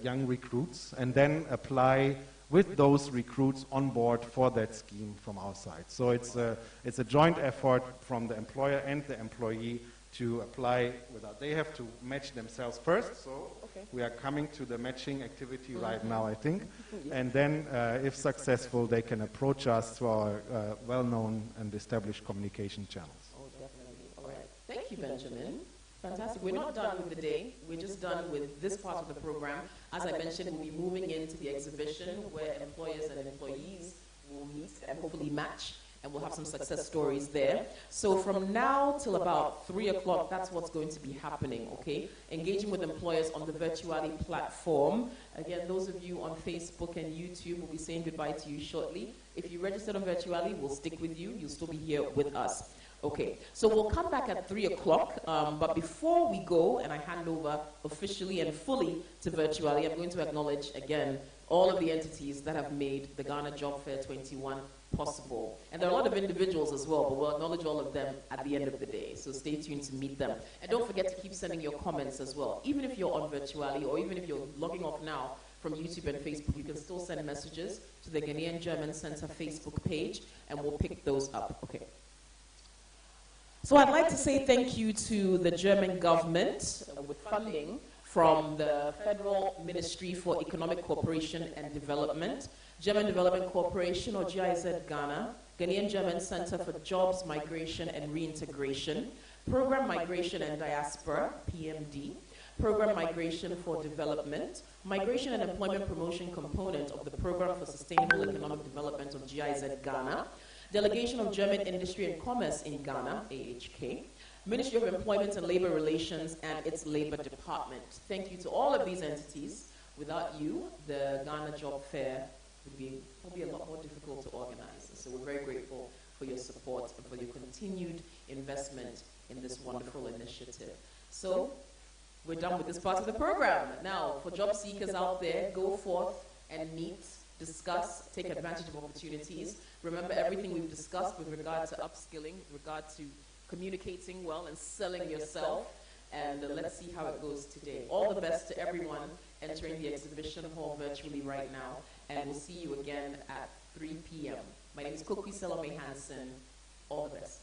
young recruits and then apply with those recruits on board for that scheme from our side. So it's a joint effort from the employer and the employee to apply without. They have to match themselves first, so we are coming to the matching activity right now, I think. And then, if successful, they can approach us through our well-known and established communication channels. Oh, definitely. All right. Thank you, Benjamin. Fantastic. We're not done with the day. We're just done with this part of the program. As I mentioned, we'll be moving into the exhibition where employers and employees will meet and hopefully match, and we'll have some success stories there. So from now till about 3 o'clock, that's what's going to be happening, okay? Engaging with employers on the Virtuali platform. Again, those of you on Facebook and YouTube will be saying goodbye to you shortly. If you registered on Virtuali, we'll stick with you. You'll still be here with us. Okay, so we'll come back at 3 o'clock, but before we go and I hand over officially and fully to Virtuali, I'm going to acknowledge again all of the entities that have made the Ghana Job Fair 21 possible. And there are a lot of individuals as well, but we'll acknowledge all of them at the end of the day, so stay tuned to meet them. And don't forget to keep sending your comments as well. Even if you're on Virtuali or even if you're logging off now from YouTube and Facebook, you can still send messages to the Ghanaian German Centre Facebook page and we'll pick those up. Okay. So I'd like to say thank you to the German government with funding from the Federal Ministry for Economic Cooperation and Development, German Development Corporation or GIZ Ghana, Ghanaian German Centre for Jobs, Migration and Reintegration, Program Migration and Diaspora, PMD, Program Migration for Development, Migration and Employment Promotion component of the Program for Sustainable Economic Development of GIZ Ghana, Delegation of German Industry and Commerce in Ghana, AHK, Ministry of Employment and Labor Relations and its Labor Department. Thank you to all of these entities. Without you, the Ghana Job Fair would be probably a lot more difficult to organize. So we're very grateful for your support and for your continued investment in this wonderful initiative. So we're done with this part of the program. Now, for job seekers out there, go forth and meet, discuss, take advantage of opportunities. Remember everything we've discussed with regard to upskilling, with regard to communicating well and selling yourself. And let's see how it goes today. All the best to everyone entering the exhibition hall virtually right now. And we'll see you again at 3 p.m. My name is Koki Salome Hansen. All the best.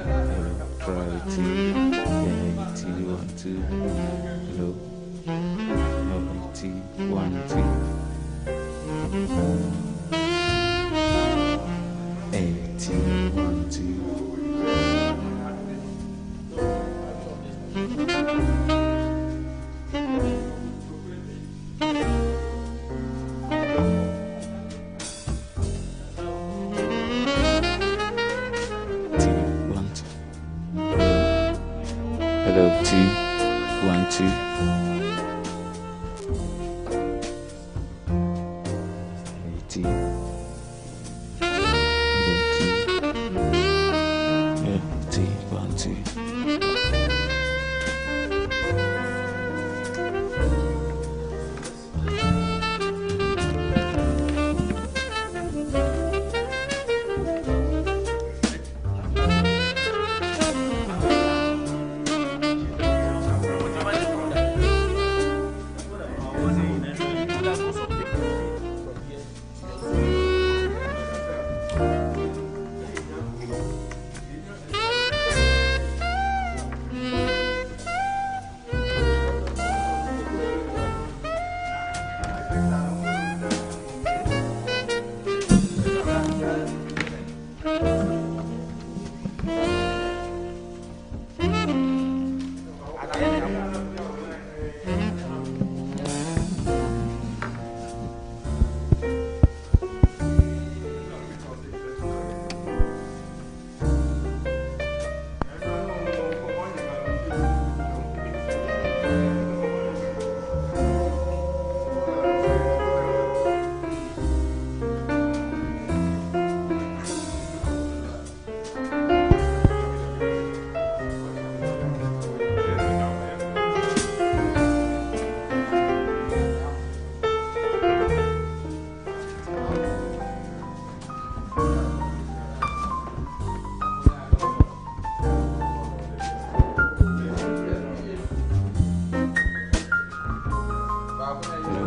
Try T, yeah, T 1 2. Hello, T 1 2. T 1 2. Hello, T 1 2. T. T 1 2.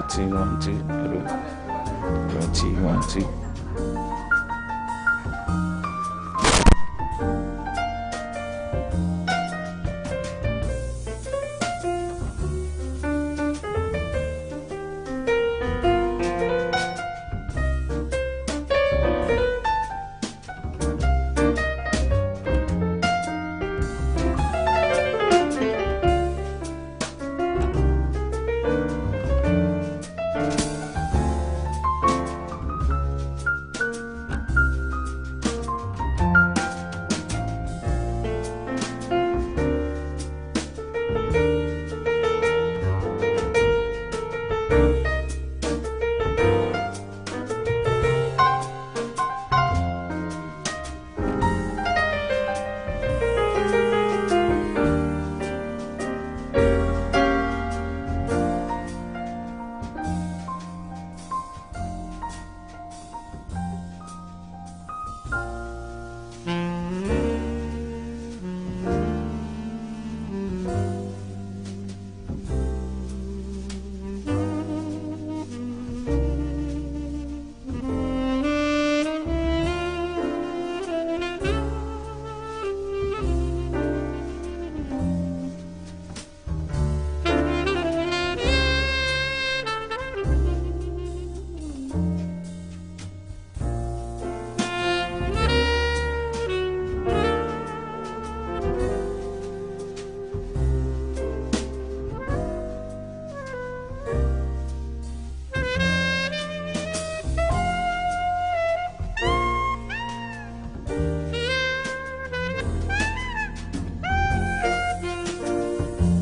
T 1 2. Hello, T 1 2.